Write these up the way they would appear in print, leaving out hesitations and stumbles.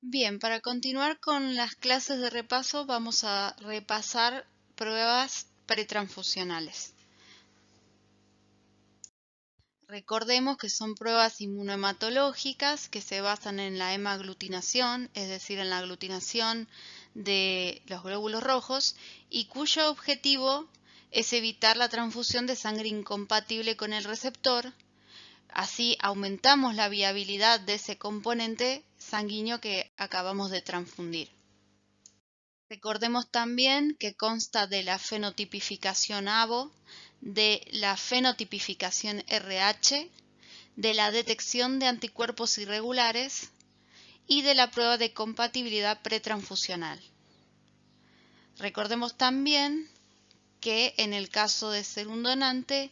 Bien, para continuar con las clases de repaso vamos a repasar pruebas pretransfusionales. Recordemos que son pruebas inmunohematológicas que se basan en la hemaglutinación, es decir, en la aglutinación de los glóbulos rojos, y cuyo objetivo es evitar la transfusión de sangre incompatible con el receptor. Así aumentamos la viabilidad de ese componente sanguíneo que acabamos de transfundir. Recordemos también que consta de la fenotipificación ABO, de la fenotipificación RH, de la detección de anticuerpos irregulares y de la prueba de compatibilidad pretransfusional. Recordemos también que en el caso de ser un donante,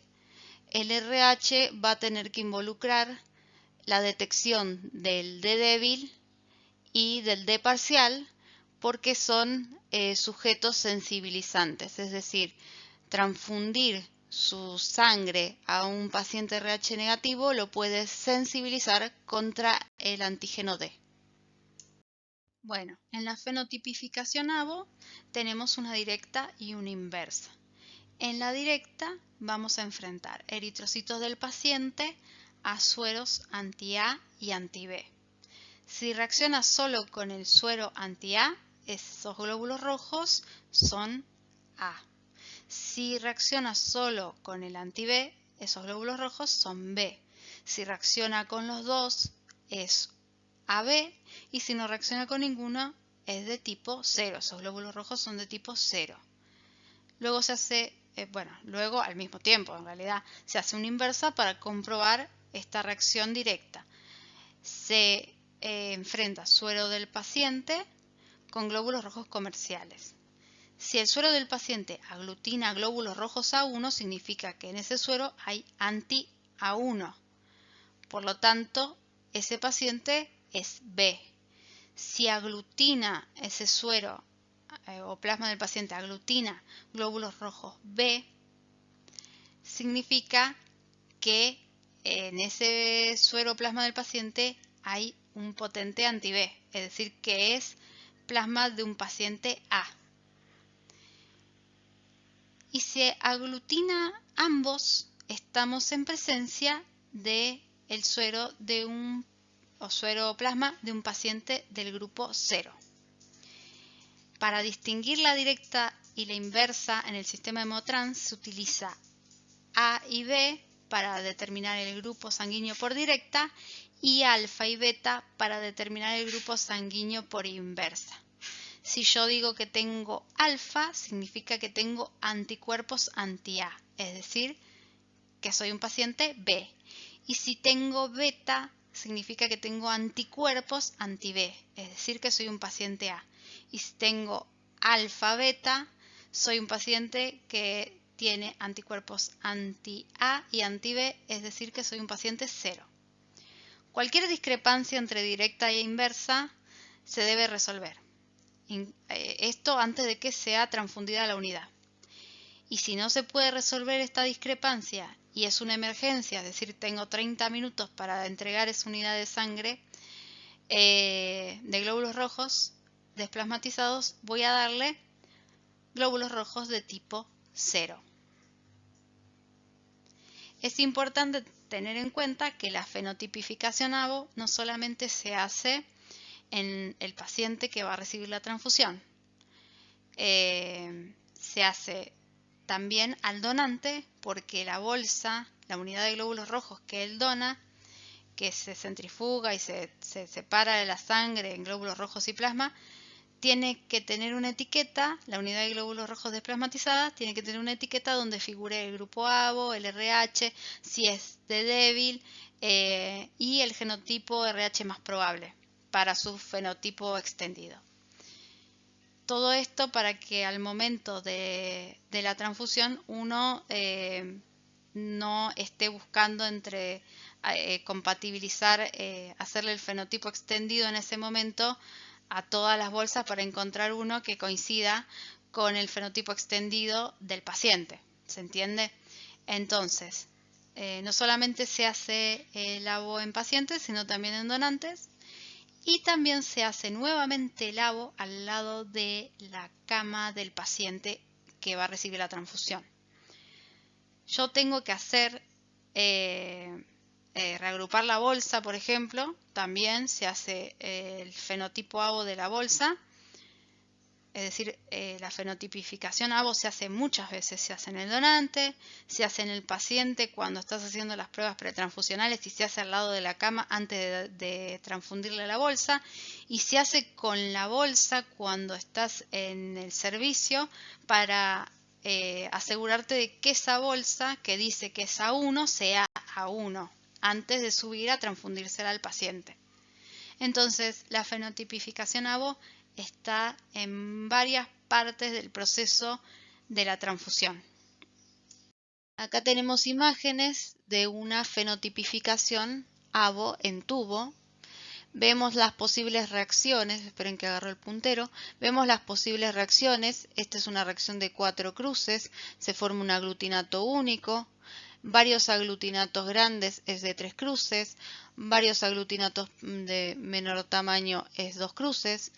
el RH va a tener que involucrar la detección del D débil y del D parcial porque son sujetos sensibilizantes, es decir, transfundir su sangre a un paciente RH negativo lo puede sensibilizar contra el antígeno D. Bueno, en la fenotipificación ABO tenemos una directa y una inversa. En la directa vamos a enfrentar eritrocitos del paciente a sueros anti-A y anti-B. Si reacciona solo con el suero anti-A, esos glóbulos rojos son A. Si reacciona solo con el anti-B, esos glóbulos rojos son B. Si reacciona con los dos, es AB. Y si no reacciona con ninguno, es de tipo 0. Esos glóbulos rojos son de tipo 0. Luego se hace, luego al mismo tiempo, en realidad, se hace una inversa para comprobar esta reacción directa. Se enfrenta suero del paciente con glóbulos rojos comerciales. Si el suero del paciente aglutina glóbulos rojos A1, significa que en ese suero hay anti-A1. Por lo tanto, ese paciente es B. Si aglutina ese suero o plasma del paciente aglutina glóbulos rojos B, significa que en ese suero plasma del paciente hay un potente anti-B, es decir, que es plasma de un paciente A. Y si aglutina ambos, estamos en presencia del suero de suero plasma de un paciente del grupo 0. Para distinguir la directa y la inversa en el sistema Hemotrans se utiliza A y B para determinar el grupo sanguíneo por directa y alfa y beta para determinar el grupo sanguíneo por inversa. Si yo digo que tengo alfa, significa que tengo anticuerpos anti-A, es decir, que soy un paciente B. Y si tengo beta, significa que tengo anticuerpos anti-B, es decir, que soy un paciente A. Y si tengo alfa-beta, soy un paciente que tiene anticuerpos anti-A y anti-B, es decir, que soy un paciente 0. Cualquier discrepancia entre directa e inversa se debe resolver. Esto antes de que sea transfundida la unidad. Y si no se puede resolver esta discrepancia y es una emergencia, es decir, tengo 30 minutos para entregar esa unidad de sangre de glóbulos rojos desplasmatizados, voy a darle glóbulos rojos de tipo 0. Es importante tener en cuenta que la fenotipificación ABO no solamente se hace en el paciente que va a recibir la transfusión, se hace también al donante porque la bolsa, la unidad de glóbulos rojos que él dona, que se centrifuga y se separa de la sangre en glóbulos rojos y plasma, tiene que tener una etiqueta, la unidad de glóbulos rojos desplasmatizada tiene que tener una etiqueta donde figure el grupo ABO, el RH, si es de débil y el genotipo RH más probable para su fenotipo extendido. Todo esto para que al momento de la transfusión uno no esté buscando entre compatibilizar, hacerle el fenotipo extendido en ese momento a todas las bolsas para encontrar uno que coincida con el fenotipo extendido del paciente. ¿Se entiende? Entonces, no solamente se hace el ABO en pacientes, sino también en donantes. y también se hace nuevamente el avo al lado de la cama del paciente que va a recibir la transfusión. Yo tengo que hacer reagrupar la bolsa, por ejemplo. También se hace el fenotipo avo de la bolsa. Es decir, la fenotipificación avo se hace muchas veces. Se hace en el donante, se hace en el paciente cuando estás haciendo las pruebas pretransfusionales y se hace al lado de la cama antes de transfundirle la bolsa. Y se hace con la bolsa cuando estás en el servicio para asegurarte de que esa bolsa que dice que es A1 sea A1 antes de subir a transfundírsela al paciente. Entonces, la fenotipificación avo está en varias partes del proceso de la transfusión. Acá tenemos imágenes de una fenotipificación avo en tubo. Vemos las posibles reacciones, esperen que agarro el puntero, vemos las posibles reacciones. Esta es una reacción de 4 cruces, se forma un aglutinato único, varios aglutinatos grandes es de 3 cruces, varios aglutinatos de menor tamaño es 2 cruces,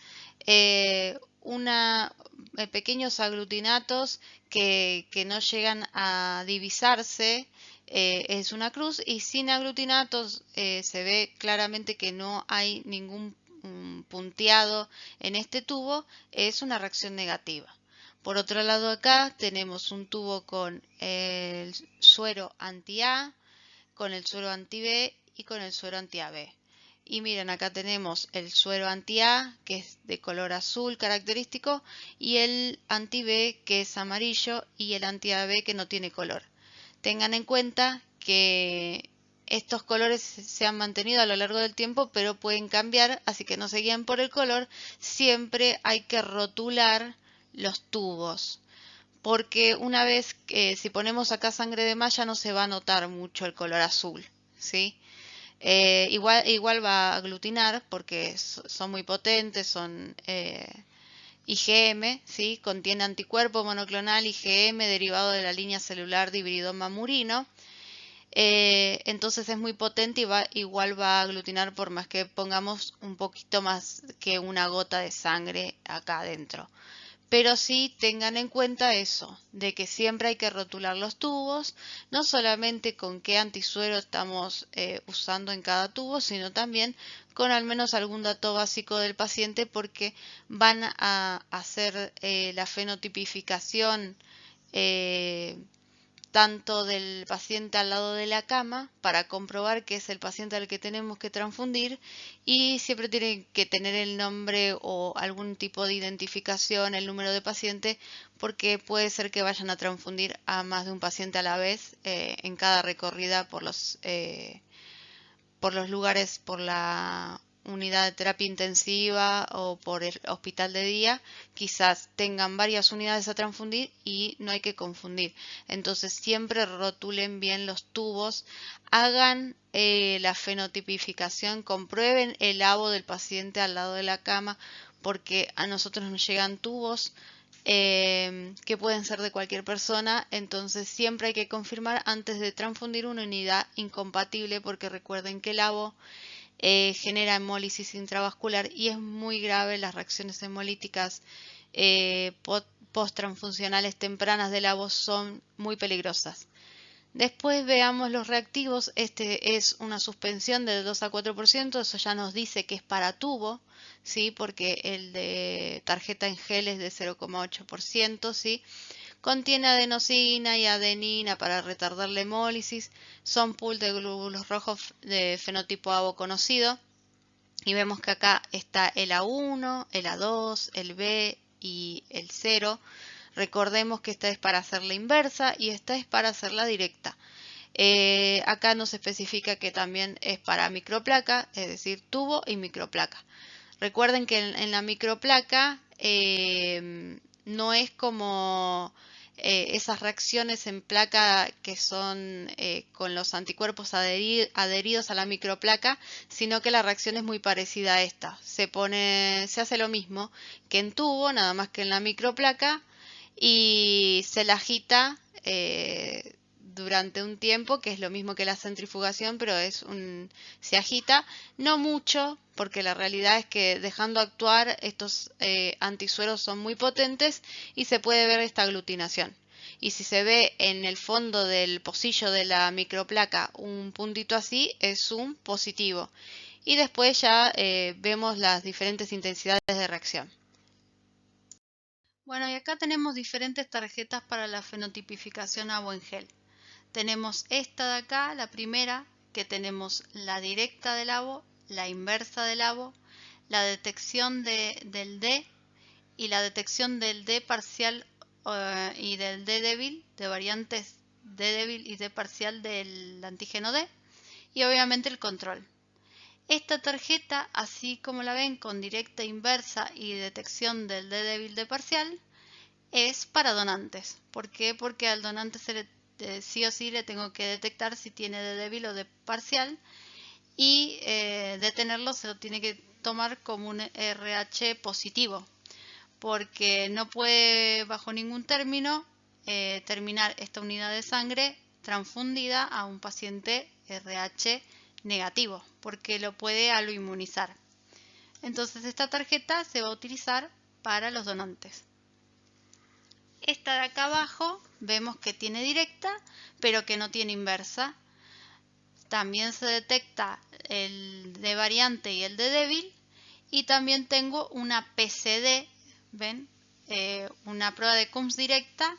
pequeños aglutinatos que no llegan a divisarse es una cruz, y sin aglutinatos se ve claramente que no hay ningún punteado en este tubo, es una reacción negativa. Por otro lado, acá tenemos un tubo con el suero anti-A, con el suero anti-B y con el suero anti-AB. Y miren, acá tenemos el suero anti-A, que es de color azul característico, y el anti-B, que es amarillo, y el anti-AB, que no tiene color. Tengan en cuenta que estos colores se han mantenido a lo largo del tiempo, pero pueden cambiar, así que no se guíen por el color. Siempre hay que rotular los tubos, porque una vez que si ponemos acá sangre de malla no se va a notar mucho el color azul, ¿sí? Igual va a aglutinar porque son muy potentes, son IgM, ¿sí? Contiene anticuerpo monoclonal IgM derivado de la línea celular de hibridoma murino. Entonces es muy potente y igual va a aglutinar por más que pongamos un poquito más que una gota de sangre acá adentro. Pero sí tengan en cuenta eso, de que siempre hay que rotular los tubos, no solamente con qué antisuero estamos usando en cada tubo, sino también con al menos algún dato básico del paciente, porque van a hacer la fenotipificación tanto del paciente al lado de la cama para comprobar que es el paciente al que tenemos que transfundir, y siempre tienen que tener el nombre o algún tipo de identificación, el número de paciente, porque puede ser que vayan a transfundir a más de un paciente a la vez en cada recorrida por los lugares, por la unidad de terapia intensiva o por el hospital de día. Quizás tengan varias unidades a transfundir y no hay que confundir. Entonces siempre rotulen bien los tubos, hagan la fenotipificación, comprueben el avo del paciente al lado de la cama, porque a nosotros nos llegan tubos que pueden ser de cualquier persona, entonces siempre hay que confirmar antes de transfundir una unidad incompatible, porque recuerden que el avo genera hemólisis intravascular y es muy grave. Las reacciones hemolíticas post-transfuncionales tempranas del avo son muy peligrosas. Después veamos los reactivos. Este es una suspensión del 2 a 4%, eso ya nos dice que es para tubo, ¿sí? Porque el de tarjeta en gel es de 0,8%, ¿sí? Contiene adenosina y adenina para retardar la hemólisis. Son pool de glóbulos rojos de fenotipo avo conocido. Y vemos que acá está el A1, el A2, el B y el 0. Recordemos que esta es para hacer la inversa y esta es para hacer la directa. Acá nos especifica que también es para microplaca, es decir, tubo y microplaca. Recuerden que en la microplaca no es como esas reacciones en placa que son con los anticuerpos adheridos a la microplaca, sino que la reacción es muy parecida a esta. Se hace lo mismo que en tubo, nada más que en la microplaca, y se la agita durante un tiempo, que es lo mismo que la centrifugación, pero se agita, no mucho, porque la realidad es que dejando actuar estos antisueros son muy potentes y se puede ver esta aglutinación. Y si se ve en el fondo del pocillo de la microplaca un puntito así, es un positivo. Y después ya vemos las diferentes intensidades de reacción. Bueno, y acá tenemos diferentes tarjetas para la fenotipificación agua en gel. Tenemos esta de acá, la primera, que tenemos la directa del agua, la inversa del agua, la detección del D y la detección del D parcial y del D débil, de variantes D débil y D parcial del antígeno D, y obviamente el control. Esta tarjeta, así como la ven, con directa inversa y detección del D débil D parcial, es para donantes. ¿Por qué? Porque al donante sí o sí le tengo que detectar si tiene D débil o D parcial, y de tenerlo se lo tiene que tomar como un RH positivo, porque no puede bajo ningún término terminar esta unidad de sangre transfundida a un paciente RH negativo, porque lo puede aloinmunizar. Entonces esta tarjeta se va a utilizar para los donantes. Esta de acá abajo vemos que tiene directa, pero que no tiene inversa. También se detecta el D variante y el D débil, y también tengo una PCD, ¿ven? Una prueba de Coombs directa.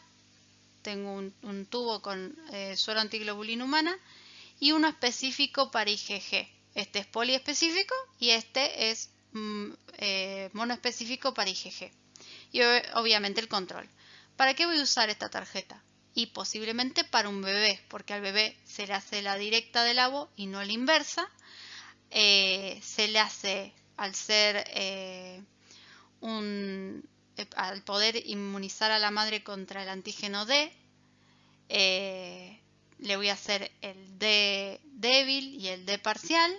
Tengo un tubo con suero antiglobulina humana y uno específico para IgG. Este es poliespecífico y este es monoespecífico para IgG. Y obviamente el control. ¿Para qué voy a usar esta tarjeta? Y posiblemente para un bebé, porque al bebé se le hace la directa del agua y no la inversa. Se le hace, al ser al poder inmunizar a la madre contra el antígeno D, le voy a hacer el D débil y el D parcial,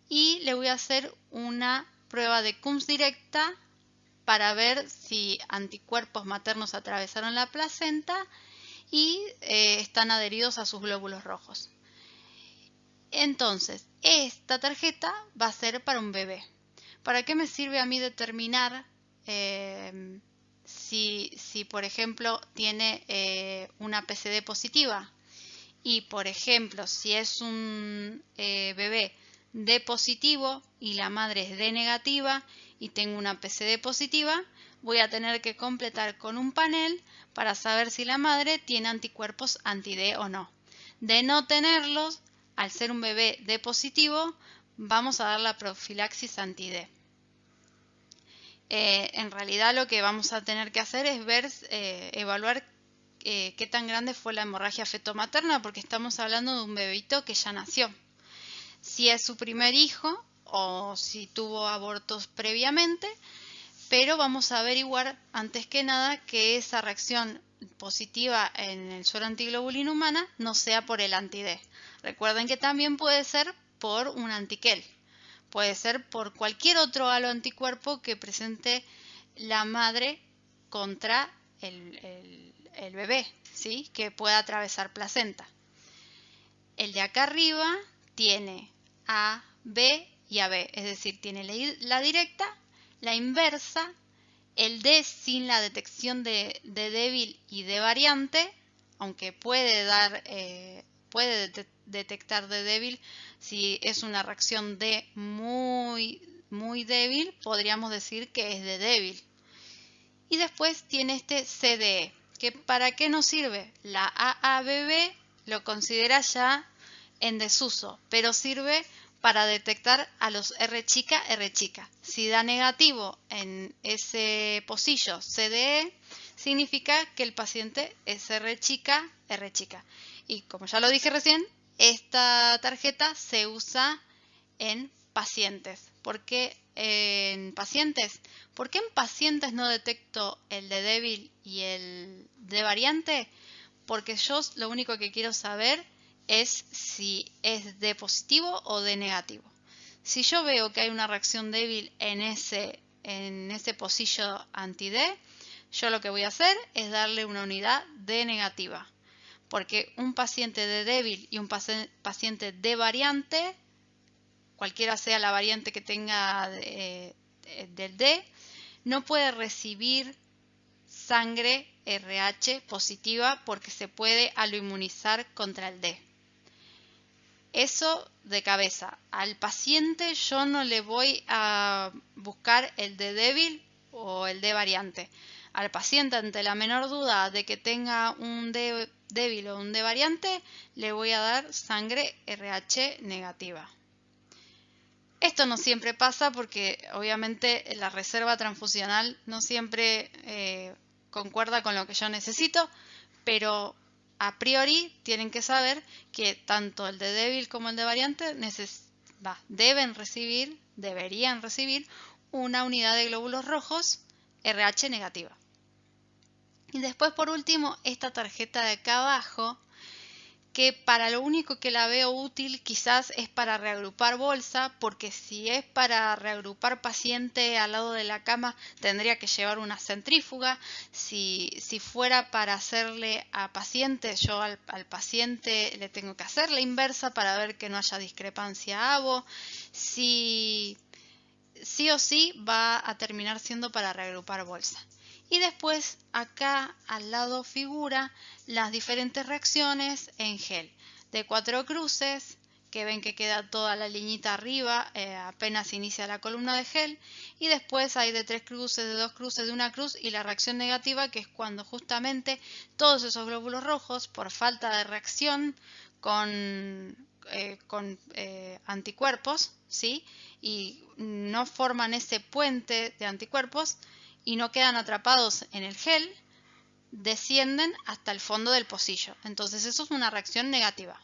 y le voy a hacer una prueba de Coombs directa para ver si anticuerpos maternos atravesaron la placenta y están adheridos a sus glóbulos rojos. Entonces, esta tarjeta va a ser para un bebé. ¿Para qué me sirve a mí determinar si por ejemplo, tiene una PCD positiva? Y, por ejemplo, si es un bebé D positivo y la madre es D negativa y tengo una PCD positiva, voy a tener que completar con un panel para saber si la madre tiene anticuerpos anti-D o no. De no tenerlos, al ser un bebé D positivo, vamos a dar la profilaxis anti-D. En realidad lo que vamos a tener que hacer es evaluar qué tan grande fue la hemorragia fetomaterna, porque estamos hablando de un bebito que ya nació. Si es su primer hijo o si tuvo abortos previamente, pero vamos a averiguar antes que nada que esa reacción positiva en el suero antiglobulina humana no sea por el anti-D. Recuerden que también puede ser por un antiquel. Puede ser por cualquier otro halo anticuerpo que presente la madre contra el bebé, ¿sí? Que pueda atravesar placenta. El de acá arriba tiene A, B y AB, es decir, tiene la directa, la inversa, el D sin la detección de débil y de variante, aunque puede detectar de débil. Si es una reacción D muy débil, podríamos decir que es de débil. Y después tiene este CDE, que ¿para qué nos sirve? La AABB lo considera ya en desuso, pero sirve para detectar a los R chica. Si da negativo en ese pocillo CDE, significa que el paciente es R chica. Y como ya lo dije recién, esta tarjeta se usa en pacientes. ¿Por qué en pacientes? ¿Por qué en pacientes no detecto el de débil y el de variante? Porque yo lo único que quiero saber es si es D positivo o D negativo. Si yo veo que hay una reacción débil en ese pocillo anti-D, yo lo que voy a hacer es darle una unidad D negativa. porque un paciente D débil y un paciente D variante, cualquiera sea la variante que tenga del D, no puede recibir sangre RH positiva porque se puede aloinmunizar contra el D. Eso de cabeza. Al paciente yo no le voy a buscar el D débil o el D variante. Al paciente, ante la menor duda de que tenga un D débil o un D variante, le voy a dar sangre RH negativa. Esto no siempre pasa porque obviamente la reserva transfusional no siempre concuerda con lo que yo necesito, pero a priori tienen que saber que tanto el de débil como el de variante deberían recibir una unidad de glóbulos rojos RH negativa. Y después, por último, esta tarjeta de acá abajo, que para lo único que la veo útil quizás es para reagrupar bolsa, porque si es para reagrupar paciente al lado de la cama tendría que llevar una centrífuga. Si fuera para hacerle a paciente, yo al paciente le tengo que hacer la inversa para ver que no haya discrepancia ABO. Sí o sí va a terminar siendo para reagrupar bolsa. Y después acá al lado figura las diferentes reacciones en gel. De 4 cruces, que ven que queda toda la liñita arriba, apenas inicia la columna de gel. Y después hay de 3 cruces, de 2 cruces, de 1 cruz y la reacción negativa, que es cuando justamente todos esos glóbulos rojos, por falta de reacción con anticuerpos, ¿sí? Y no forman ese puente de anticuerpos y no quedan atrapados en el gel, descienden hasta el fondo del pocillo. Entonces eso es una reacción negativa.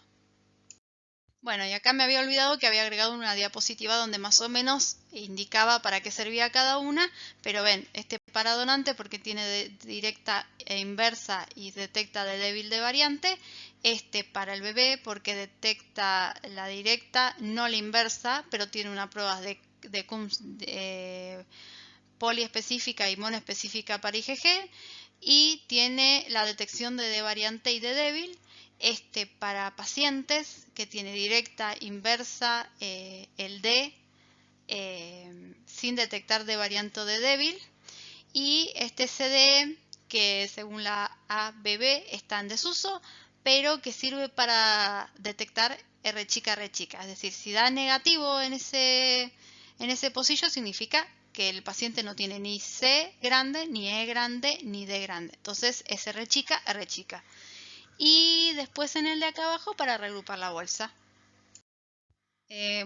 Bueno, y acá me había olvidado que había agregado una diapositiva donde más o menos indicaba para qué servía cada una, pero ven, este para donante porque tiene directa e inversa y detecta de débil de variante, este para el bebé porque detecta la directa, no la inversa, pero tiene una prueba de CUMS poliespecífica y monoespecífica para IgG, y tiene la detección de D variante y de débil. Este para pacientes que tiene directa, inversa, el D sin detectar de variante o de débil, y este CD que según la ABB está en desuso, pero que sirve para detectar R chica, es decir, si da negativo en ese pocillo significa que el paciente no tiene ni C grande, ni E grande, ni D grande. Entonces es R chica. Y después en el de acá abajo para reagrupar la bolsa.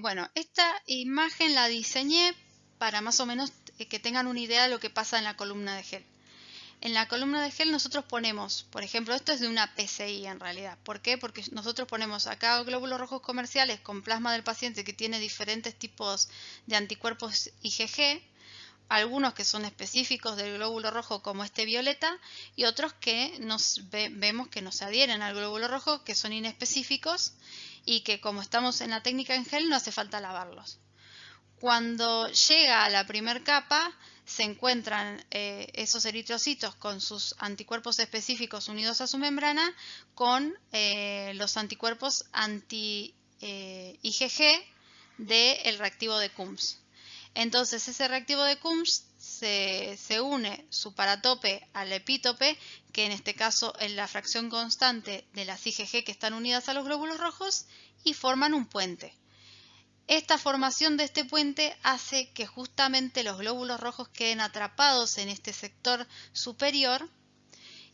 Bueno, esta imagen la diseñé para más o menos que tengan una idea de lo que pasa en la columna de gel. En la columna de gel nosotros ponemos, por ejemplo, esto es de una PCI en realidad. ¿Por qué? Porque nosotros ponemos acá glóbulos rojos comerciales con plasma del paciente que tiene diferentes tipos de anticuerpos IgG, algunos que son específicos del glóbulo rojo como este violeta y otros que vemos que no se adhieren al glóbulo rojo, que son inespecíficos y que como estamos en la técnica en gel no hace falta lavarlos. Cuando llega a la primera capa se encuentran esos eritrocitos con sus anticuerpos específicos unidos a su membrana con los anticuerpos anti-IgG del reactivo de CUMS. Entonces ese reactivo de CUMS se une su paratope al epítope, que en este caso es la fracción constante de las IgG que están unidas a los glóbulos rojos, y forman un puente. Esta formación de este puente hace que justamente los glóbulos rojos queden atrapados en este sector superior,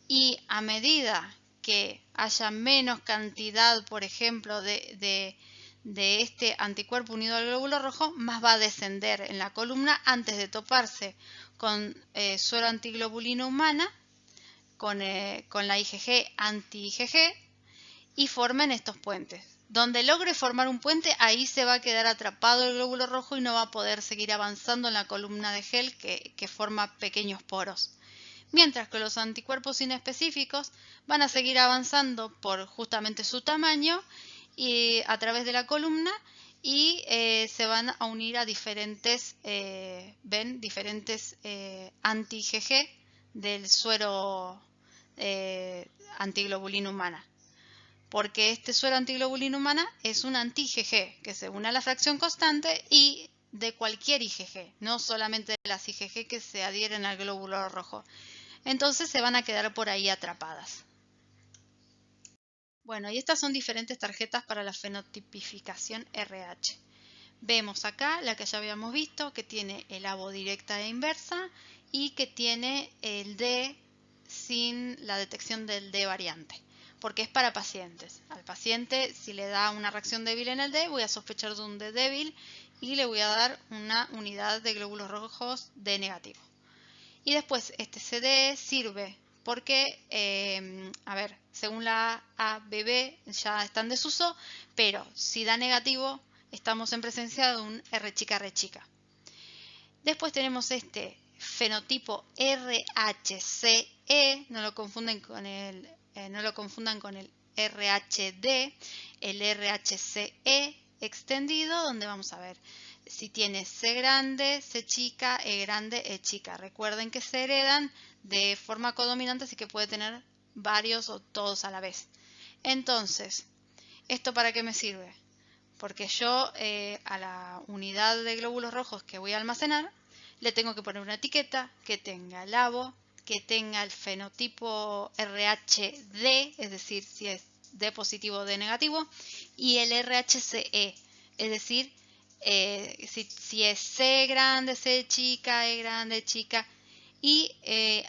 y a medida que haya menos cantidad, por ejemplo, de este anticuerpo unido al glóbulo rojo, más va a descender en la columna antes de toparse con suero antiglobulina humana, con la IgG anti-IgG, y formen estos puentes. Donde logre formar un puente, ahí se va a quedar atrapado el glóbulo rojo y no va a poder seguir avanzando en la columna de gel que forma pequeños poros. Mientras que los anticuerpos inespecíficos van a seguir avanzando por justamente su tamaño y a través de la columna, y se van a unir a diferentes anti-IgG del suero antiglobulina humana. porque este suero antiglobulina humana es un anti-IgG, que se une a la fracción constante y de cualquier IgG, no solamente de las IgG que se adhieren al glóbulo rojo. Entonces se van a quedar por ahí atrapadas. Bueno, y estas son diferentes tarjetas para la fenotipificación RH. Vemos acá la que ya habíamos visto, que tiene el ABO directa e inversa y que tiene el D sin la detección del D variante, porque es para pacientes. Al paciente, si le da una reacción débil en el D, voy a sospechar de un D débil y le voy a dar una unidad de glóbulos rojos D negativo. Y después este CD sirve porque, a ver, según la ABB ya está en desuso, pero si da negativo, estamos en presencia de un R chica R chica. Después tenemos este fenotipo RHCE, no lo confundan con el RHD, el RHCE extendido, donde vamos a ver si tiene C grande, C chica, E grande, E chica. Recuerden que se heredan de forma codominante, así que puede tener varios o todos a la vez. Entonces, ¿esto para qué me sirve? Porque yo a la unidad de glóbulos rojos que voy a almacenar le tengo que poner una etiqueta que tenga el ABO, que tenga el fenotipo RHD, es decir, si es D positivo o D negativo, y el RHCE, es decir, si es C grande, C chica, E grande, chica, y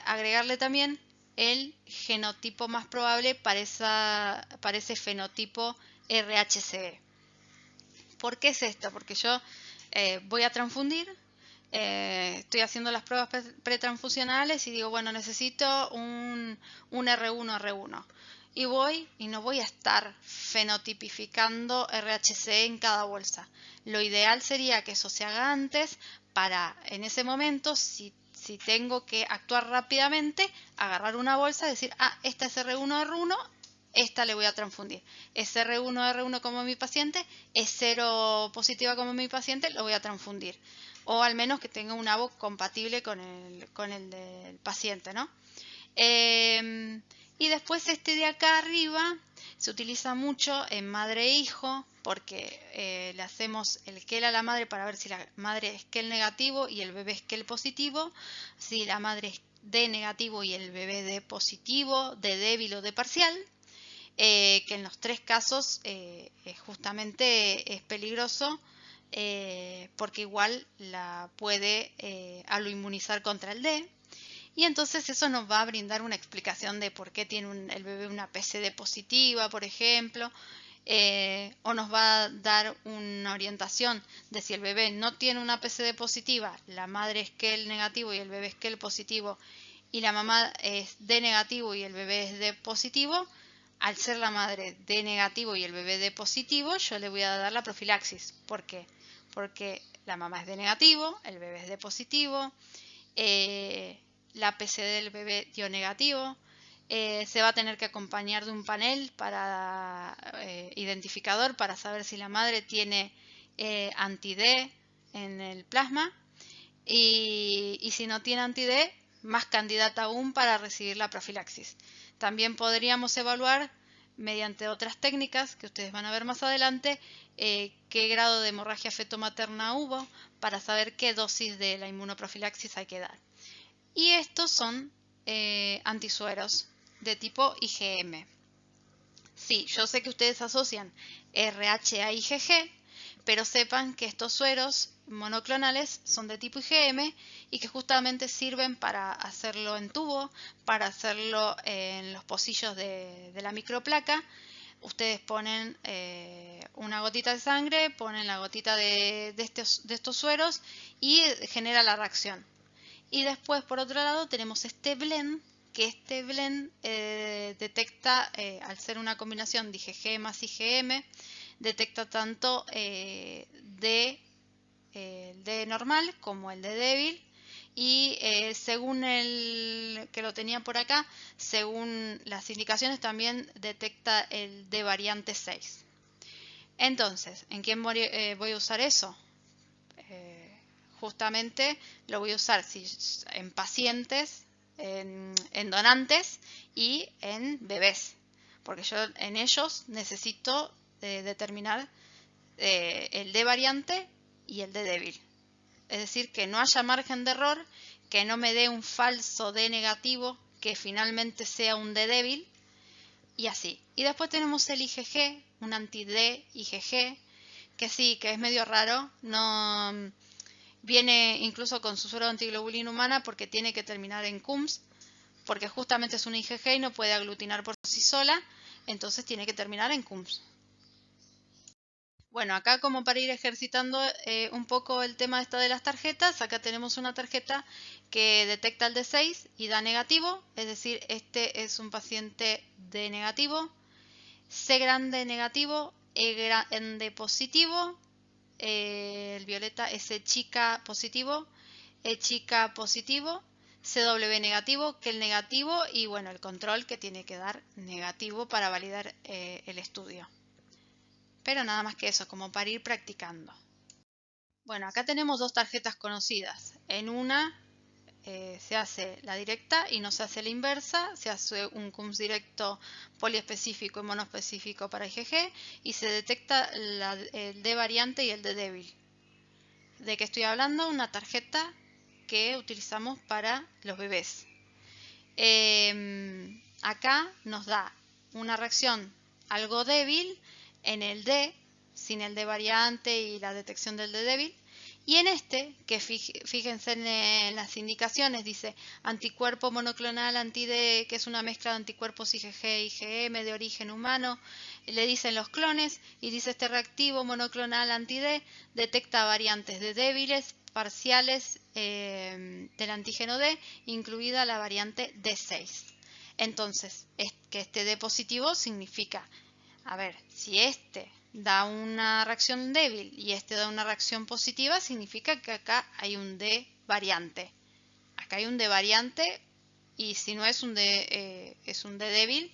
agregarle también el genotipo más probable para ese fenotipo RHCE. ¿Por qué es esto? Porque yo voy a transfundir, estoy haciendo las pruebas pretransfusionales y digo, bueno, necesito un R1. Y voy y no voy a estar fenotipificando RHC en cada bolsa. Lo ideal sería que eso se haga antes para, en ese momento, si tengo que actuar rápidamente, agarrar una bolsa y decir, esta es R1, esta le voy a transfundir. Es R1 como mi paciente, es 0 positiva como mi paciente, lo voy a transfundir. O al menos que tenga un ABO compatible con el del paciente, ¿no? Y después este de acá arriba se utiliza mucho en madre e hijo, porque le hacemos el QEL a la madre para ver si la madre es QEL negativo y el bebé es QEL positivo, si la madre es D negativo y el bebé D positivo, D débil o D parcial. Que en los tres casos justamente es peligroso porque igual la puede aloinmunizar contra el D. Y entonces eso nos va a brindar una explicación de por qué tiene el bebé una PCD positiva, por ejemplo, o nos va a dar una orientación de si el bebé no tiene una PCD positiva, la madre es QEL negativo y el bebé es QEL positivo, y la mamá es D negativo y el bebé es D positivo. Al ser la madre D negativo y el bebé D positivo, yo le voy a dar la profilaxis. ¿Por qué? Porque la mamá es D negativo, el bebé es D positivo, la PCD del bebé dio negativo, se va a tener que acompañar de un panel para identificador para saber si la madre tiene anti-D en el plasma y si no tiene anti-D, más candidata aún para recibir la profilaxis. También podríamos evaluar mediante otras técnicas que ustedes van a ver más adelante qué grado de hemorragia feto-materna hubo para saber qué dosis de la inmunoprofilaxis hay que dar. Y estos son antisueros de tipo IgM. Sí, yo sé que ustedes asocian RH a IgG, pero sepan que estos sueros monoclonales son de tipo IgM y que justamente sirven para hacerlo en tubo, para hacerlo en los pocillos de la microplaca. Ustedes ponen una gotita de sangre, ponen la gotita de estos sueros y genera la reacción. Y después, por otro lado, tenemos este blend, que este blend detecta, al ser una combinación de IgG más IgM, detecta tanto D normal como el D débil. Y según el que lo tenía por acá, según las indicaciones, también detecta el D variante 6. Entonces, ¿en quién voy a usar eso? Justamente lo voy a usar en pacientes, en donantes y en bebés. porque yo en ellos necesito determinar el D variante y el D débil. Es decir, que no haya margen de error, que no me dé un falso D negativo, que finalmente sea un D débil, y así. Y después tenemos el IgG, un anti-D IgG, que sí, que es medio raro, no viene incluso con su suero de antiglobulina humana porque tiene que terminar en CUMS, porque justamente es una IgG y no puede aglutinar por sí sola, entonces tiene que terminar en CUMS. Bueno, acá como para ir ejercitando un poco el tema de las tarjetas, acá tenemos una tarjeta que detecta el D6 y da negativo, es decir, este es un paciente D negativo, C grande negativo, E grande positivo, el violeta S chica positivo, E chica positivo, CW negativo, que el negativo y bueno, el control que tiene que dar negativo para validar el estudio. Pero nada más que eso, como para ir practicando. Bueno, acá tenemos dos tarjetas conocidas. En una se hace la directa y no se hace la inversa. Se hace un CUMS directo poliespecífico y monoespecífico para IgG y se detecta el D variante y el D débil. ¿De qué estoy hablando? Una tarjeta que utilizamos para los bebés. Acá nos da una reacción algo débil en el D, sin el D variante y la detección del D débil. Y en este, que fíjense en las indicaciones, dice anticuerpo monoclonal anti-D, que es una mezcla de anticuerpos IgG e IgM de origen humano. Le dicen los clones y dice este reactivo monoclonal anti-D detecta variantes de débiles, parciales del antígeno D, incluida la variante D6. Entonces, que este D positivo significa, a ver, si este da una reacción débil y este da una reacción positiva, significa que acá hay un D variante. Acá hay un D variante y si no es un D, es un D débil,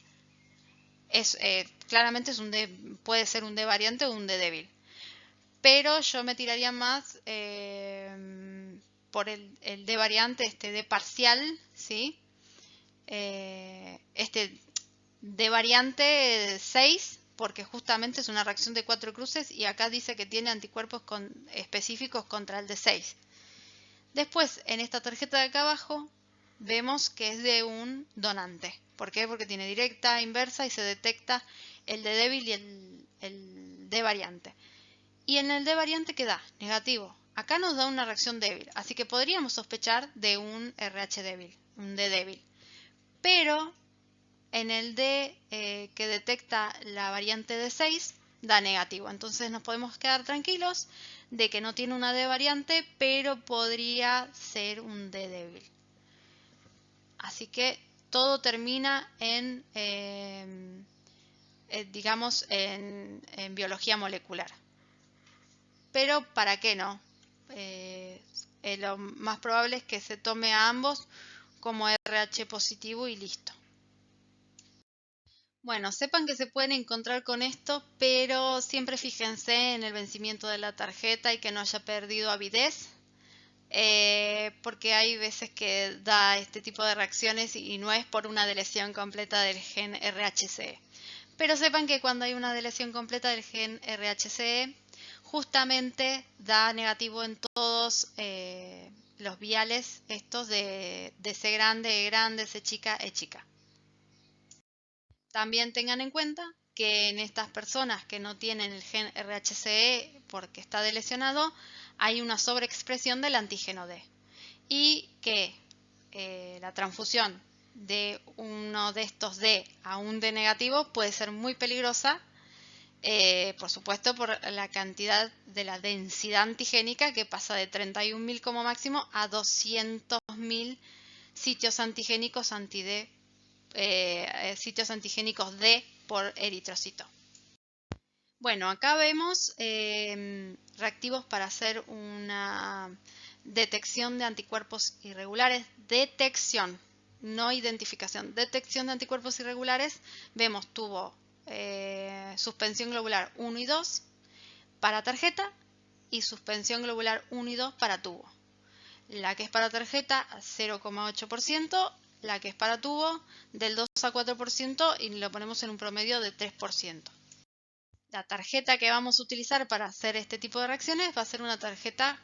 claramente es un D, puede ser un D variante o un D débil. Pero yo me tiraría más por el D variante, este D parcial, ¿sí? Este D variante 6, porque justamente es una reacción de 4 cruces y acá dice que tiene anticuerpos específicos contra el D6. Después, en esta tarjeta de acá abajo, vemos que es de un donante. ¿Por qué? Porque tiene directa, inversa y se detecta el D débil y el D variante. Y en el D variante, ¿qué da? Negativo. Acá nos da una reacción débil, así que podríamos sospechar de un RH débil, un D débil. Pero en el D que detecta la variante D6 da negativo. Entonces nos podemos quedar tranquilos de que no tiene una D variante, pero podría ser un D débil. Así que todo termina en, digamos, en biología molecular. Pero ¿para qué no? Lo más probable es que se tome a ambos como RH positivo y listo. Bueno, sepan que se pueden encontrar con esto, pero siempre fíjense en el vencimiento de la tarjeta y que no haya perdido avidez, porque hay veces que da este tipo de reacciones y no es por una deleción completa del gen RHCE. Pero sepan que cuando hay una deleción completa del gen RHCE, justamente da negativo en todos los viales estos de C grande, E grande, C chica, E chica. También tengan en cuenta que en estas personas que no tienen el gen RHCE porque está delecionado, hay una sobreexpresión del antígeno D y que la transfusión de uno de estos D a un D negativo puede ser muy peligrosa, por supuesto por la cantidad de la densidad antigénica que pasa de 31.000 como máximo a 200.000 sitios antigénicos anti-D. Sitios antigénicos D por eritrocito. Bueno, acá vemos reactivos para hacer una detección de anticuerpos irregulares. Detección, no identificación. Detección de anticuerpos irregulares. Vemos tuvo suspensión globular 1 y 2 para tarjeta y suspensión globular 1 y 2 para tubo. La que es para tarjeta 0,8%, la que es para tubo, del 2 a 4% y lo ponemos en un promedio de 3%. La tarjeta que vamos a utilizar para hacer este tipo de reacciones va a ser una tarjeta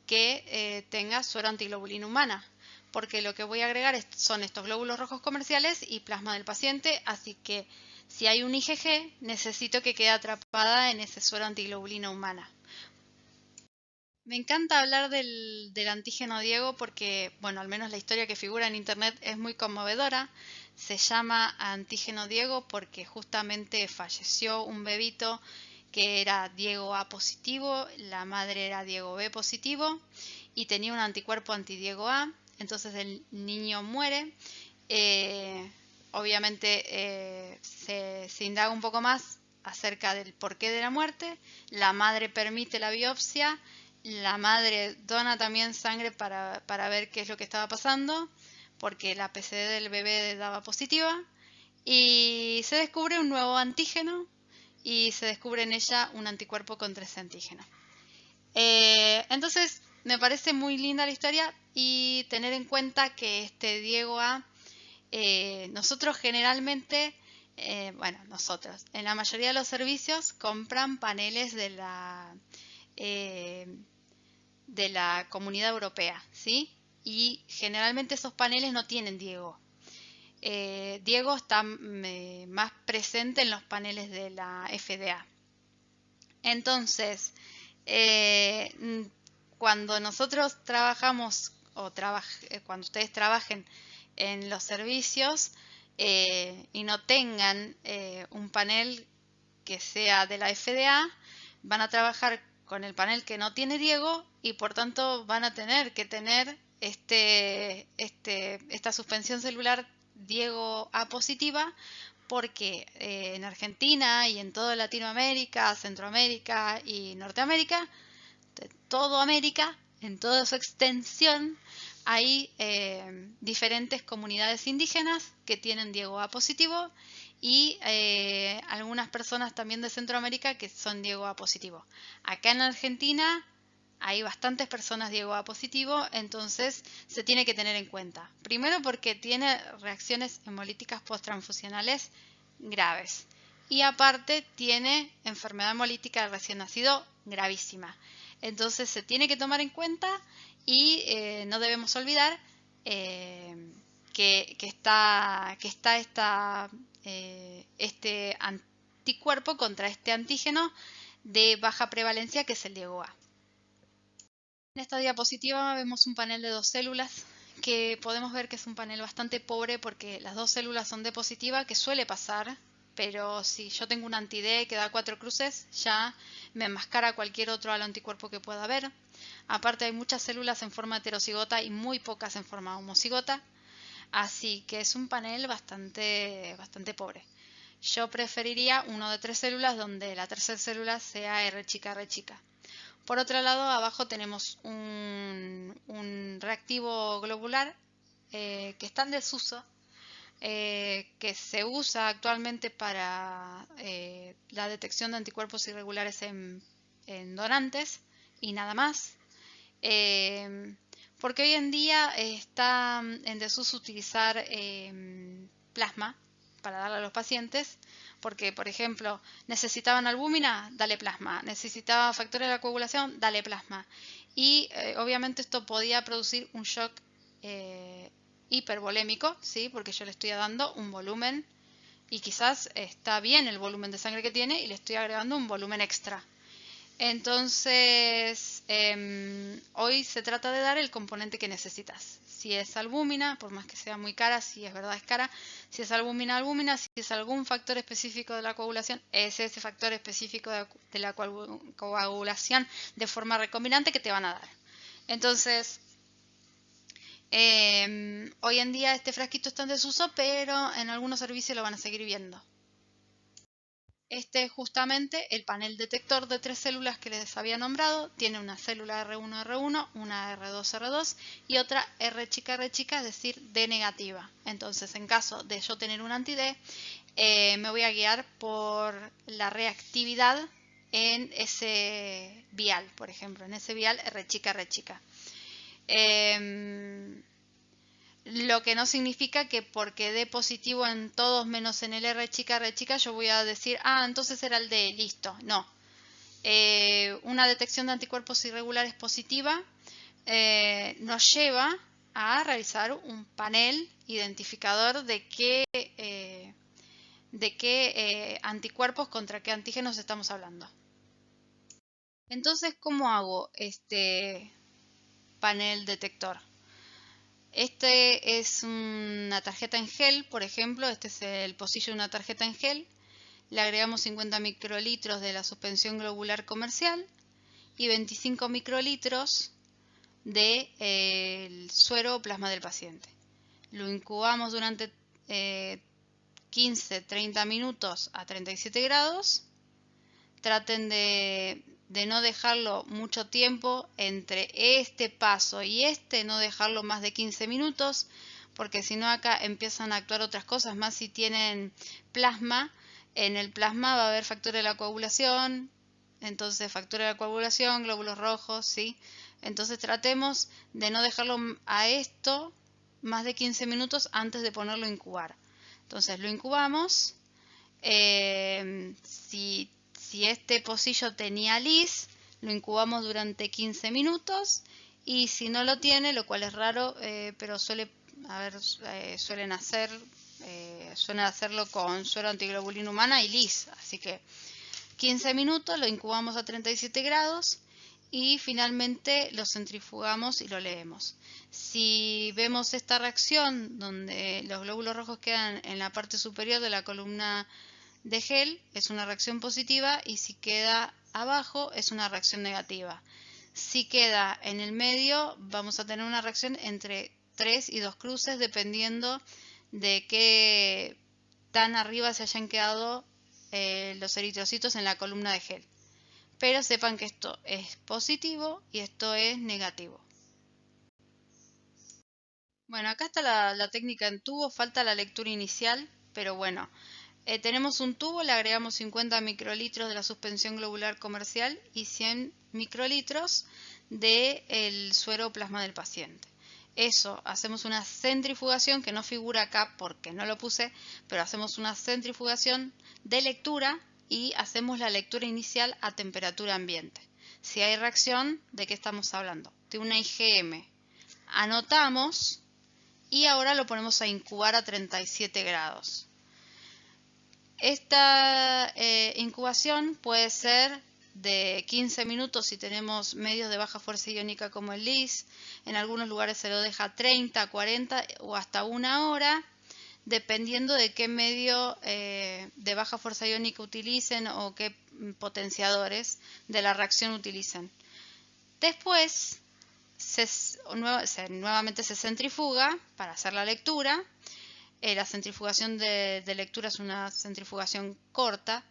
que tenga suero antiglobulina humana, porque lo que voy a agregar son estos glóbulos rojos comerciales y plasma del paciente, así que si hay un IgG, necesito que quede atrapada en ese suero antiglobulina humana. Me encanta hablar del antígeno Diego porque, bueno, al menos la historia que figura en internet es muy conmovedora. Se llama antígeno Diego porque justamente falleció un bebito que era Diego A positivo, la madre era Diego B positivo y tenía un anticuerpo anti-Diego A, entonces el niño muere. Obviamente se indaga un poco más acerca del porqué de la muerte, la madre permite la biopsia, la madre dona también sangre para ver qué es lo que estaba pasando, porque la PCR del bebé daba positiva, y se descubre un nuevo antígeno y se descubre en ella un anticuerpo contra ese antígeno. Entonces me parece muy linda la historia y tener en cuenta que este Diego A, nosotros generalmente, nosotros, en la mayoría de los servicios compran paneles de la Comunidad Europea, ¿sí? Y generalmente esos paneles no tienen Diego. Diego está más presente en los paneles de la FDA. Entonces, cuando nosotros trabajamos cuando ustedes trabajen en los servicios y no tengan un panel que sea de la FDA, van a trabajar con el panel que no tiene Diego y por tanto van a tener que tener esta suspensión celular Diego A positiva, porque en Argentina y en toda Latinoamérica, Centroamérica y Norteamérica, todo América, en toda su extensión, hay diferentes comunidades indígenas que tienen Diego A positivo y algunas personas también de Centroamérica que son Diego A positivo. Acá en Argentina hay bastantes personas Diego A positivo, entonces se tiene que tener en cuenta. Primero porque tiene reacciones hemolíticas posttransfusionales graves y aparte tiene enfermedad hemolítica del recién nacido gravísima. Entonces se tiene que tomar en cuenta y no debemos olvidar que está este anticuerpo contra este antígeno de baja prevalencia que es el Diego A. En esta diapositiva vemos un panel de 2 células que podemos ver que es un panel bastante pobre porque las 2 células son D positiva, que suele pasar, pero si yo tengo un anti-D que da 4 cruces, ya me enmascara cualquier otro anticuerpo que pueda haber. Aparte hay muchas células en forma heterocigota y muy pocas en forma homocigota, así que es un panel bastante pobre. Yo preferiría uno de 3 células donde la tercera célula sea R chica R chica. Por otro lado, abajo tenemos un reactivo globular que está en desuso, que se usa actualmente para la detección de anticuerpos irregulares en donantes y nada más. Porque hoy en día está en desuso utilizar plasma para darle a los pacientes, porque por ejemplo necesitaban albúmina, dale plasma, necesitaban factores de la coagulación, dale plasma, y obviamente esto podía producir un shock hipervolémico, ¿sí? Porque yo le estoy dando un volumen y quizás está bien el volumen de sangre que tiene y le estoy agregando un volumen extra. Entonces, hoy se trata de dar el componente que necesitas. Si es albúmina, por más que sea muy cara, si es verdad es cara, si es albúmina, albúmina, si es algún factor específico de la coagulación, es ese factor específico de la coagulación de forma recombinante que te van a dar. Entonces, hoy en día este frasquito está en desuso, pero en algunos servicios lo van a seguir viendo. Este es justamente el panel detector de 3 células que les había nombrado. Tiene una célula R1R1, una R2R2 y otra R chica, es decir, D negativa. Entonces, en caso de yo tener un anti-D, me voy a guiar por la reactividad en ese vial, por ejemplo, en ese vial R chica. lo que no significa que porque dé positivo en todos menos en el R chica, yo voy a decir, entonces era el D, listo. No. Una detección de anticuerpos irregulares positiva nos lleva a realizar un panel identificador de qué anticuerpos contra qué antígenos estamos hablando. Entonces, ¿cómo hago este panel detector? Este es una tarjeta en gel, por ejemplo, este es el pocillo de una tarjeta en gel. Le agregamos 50 microlitros de la suspensión globular comercial y 25 microlitros del suero o plasma del paciente. Lo incubamos durante 15-30 minutos a 37 grados. Traten de no dejarlo mucho tiempo entre este paso y no dejarlo más de 15 minutos, porque si no acá empiezan a actuar otras cosas más. Si tienen plasma, en el plasma va a haber factura de la coagulación, entonces factura de la coagulación, glóbulos rojos, ¿sí? Entonces tratemos de no dejarlo a esto más de 15 minutos antes de ponerlo a incubar. Entonces lo incubamos. Si este pocillo tenía lis, lo incubamos durante 15 minutos, y si no lo tiene, lo cual es raro, pero suelen hacerlo con suero antiglobulina humana y lis, así que 15 minutos, lo incubamos a 37 grados y finalmente lo centrifugamos y lo leemos. Si vemos esta reacción donde los glóbulos rojos quedan en la parte superior de la columna de gel, es una reacción positiva, y si queda abajo es una reacción negativa. Si queda en el medio, vamos a tener una reacción entre 3 y 2 cruces, dependiendo de qué tan arriba se hayan quedado los eritrocitos en la columna de gel. Pero sepan que esto es positivo y esto es negativo. Bueno, acá está la técnica en tubo, falta la lectura inicial, pero bueno. Tenemos un tubo, le agregamos 50 microlitros de la suspensión globular comercial y 100 microlitros del suero o plasma del paciente. Eso, hacemos una centrifugación que no figura acá porque no lo puse, pero hacemos una centrifugación de lectura y hacemos la lectura inicial a temperatura ambiente. Si hay reacción, ¿de qué estamos hablando? De una IgM. Anotamos y ahora lo ponemos a incubar a 37 grados. Esta incubación puede ser de 15 minutos si tenemos medios de baja fuerza iónica como el lis. En algunos lugares se lo deja 30, 40 o hasta 1 hora, dependiendo de qué medio de baja fuerza iónica utilicen o qué potenciadores de la reacción utilicen. Después nuevamente se centrifuga para hacer la lectura. La centrifugación de lectura es una centrifugación corta.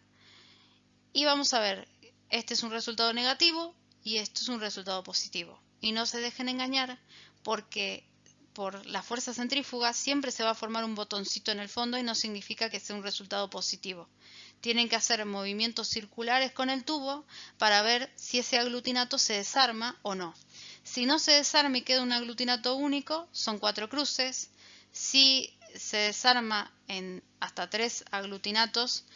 Y vamos a ver, este es un resultado negativo y esto es un resultado positivo. Y no se dejen engañar, porque por la fuerza centrífuga siempre se va a formar un botoncito en el fondo y no significa que sea un resultado positivo. Tienen que hacer movimientos circulares con el tubo para ver si ese aglutinato se desarma o no. Si no se desarma y queda un aglutinato único, son 4 cruces. Si se desarma en hasta 3 aglutinatos,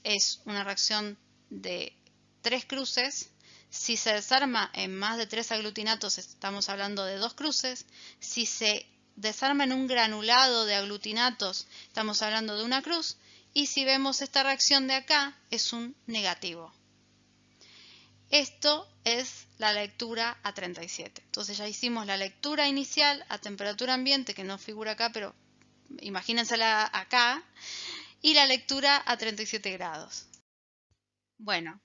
es una reacción de 3 cruces. Si se desarma en más de 3 aglutinatos, estamos hablando de 2 cruces. Si se desarma en un granulado de aglutinatos, estamos hablando de 1 cruz. Y si vemos esta reacción de acá, es un negativo. Esto es la lectura a 37. Entonces ya hicimos la lectura inicial a temperatura ambiente, que no figura acá, pero imagínensela acá, y la lectura a 37 grados. Bueno,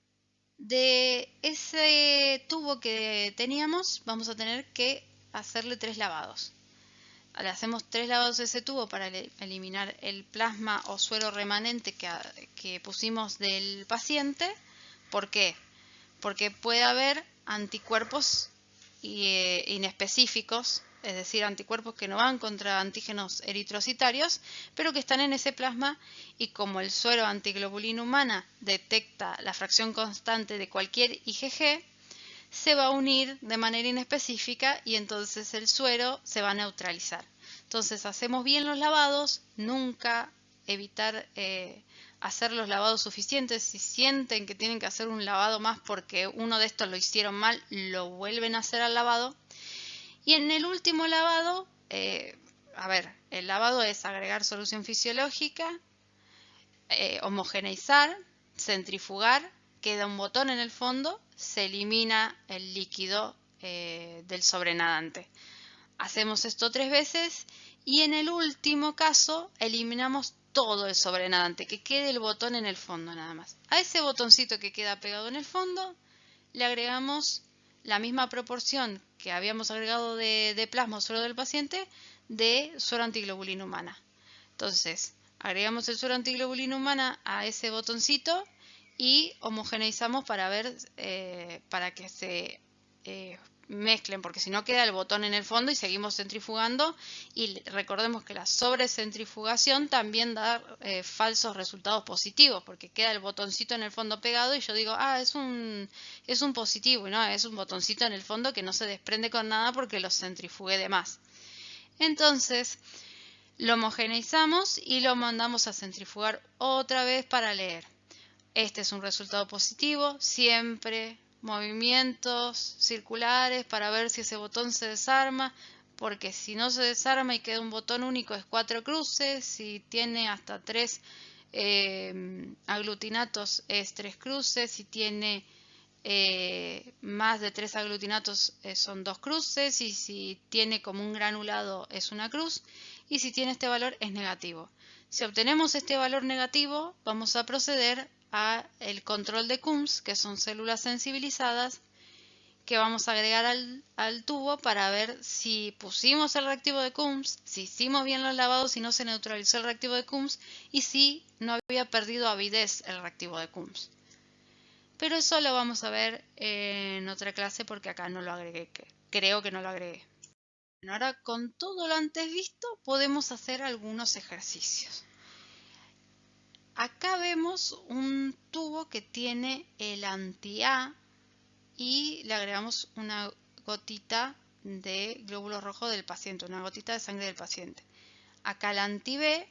de ese tubo que teníamos vamos a tener que hacerle 3 lavados. Le hacemos 3 lavados de ese tubo para eliminar el plasma o suero remanente que pusimos del paciente. ¿Por qué? Porque puede haber anticuerpos inespecíficos, es decir, anticuerpos que no van contra antígenos eritrocitarios, pero que están en ese plasma, y como el suero antiglobulina humana detecta la fracción constante de cualquier IgG, se va a unir de manera inespecífica y entonces el suero se va a neutralizar. Entonces hacemos bien los lavados, nunca evitar hacer los lavados suficientes. Si sienten que tienen que hacer un lavado más porque uno de estos lo hicieron mal, lo vuelven a hacer al lavado. Y en el último lavado, el lavado es agregar solución fisiológica, homogeneizar, centrifugar, queda un botón en el fondo, se elimina el líquido del sobrenadante. Hacemos esto 3 veces y en el último caso eliminamos todo el sobrenadante, que quede el botón en el fondo nada más. A ese botoncito que queda pegado en el fondo le agregamos la misma proporción que habíamos agregado de plasma o suero del paciente de suero antiglobulina humana. Entonces, agregamos el suero antiglobulina humana a ese botoncito y homogeneizamos para ver, para que se mezclen, porque si no queda el botón en el fondo y seguimos centrifugando. Y recordemos que la sobrecentrifugación también da falsos resultados positivos, porque queda el botoncito en el fondo pegado y yo digo, es un positivo, y no, es un botoncito en el fondo que no se desprende con nada porque lo centrifugué de más. Entonces, lo homogeneizamos y lo mandamos a centrifugar otra vez para leer. Este es un resultado positivo, siempre movimientos circulares para ver si ese botón se desarma, porque si no se desarma y queda un botón único es 4 cruces, si tiene hasta 3 aglutinatos es 3 cruces, si tiene más de 3 aglutinatos son 2 cruces, y si tiene como un granulado es una cruz, y si tiene este valor es negativo. Si obtenemos este valor negativo, vamos a proceder a el control de Coombs, que son células sensibilizadas, que vamos a agregar al tubo para ver si pusimos el reactivo de Coombs, si hicimos bien los lavados, si no se neutralizó el reactivo de Coombs y si no había perdido avidez el reactivo de Coombs. Pero eso lo vamos a ver en otra clase porque acá no lo agregué, creo que no lo agregué. Bueno, ahora con todo lo antes visto podemos hacer algunos ejercicios. Acá vemos un tubo que tiene el anti-A y le agregamos una gotita de glóbulo rojo del paciente, una gotita de sangre del paciente. Acá el anti-B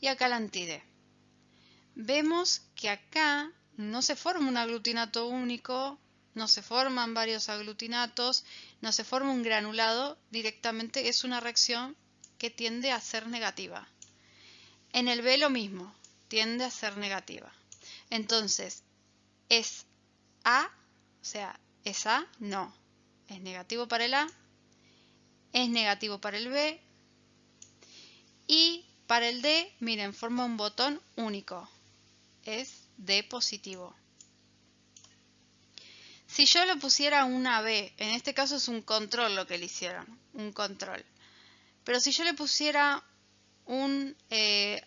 y acá el anti-D. Vemos que acá no se forma un aglutinato único, no se forman varios aglutinatos, no se forma un granulado, directamente es una reacción que tiende a ser negativa. En el B lo mismo, tiende a ser negativa. Entonces, ¿es A? O sea, ¿es A? No. Es negativo para el A, es negativo para el B y para el D, miren, forma un botón único. Es D positivo. Si yo le pusiera una B, en este caso es un control lo que le hicieron, un control. Pero si yo le pusiera un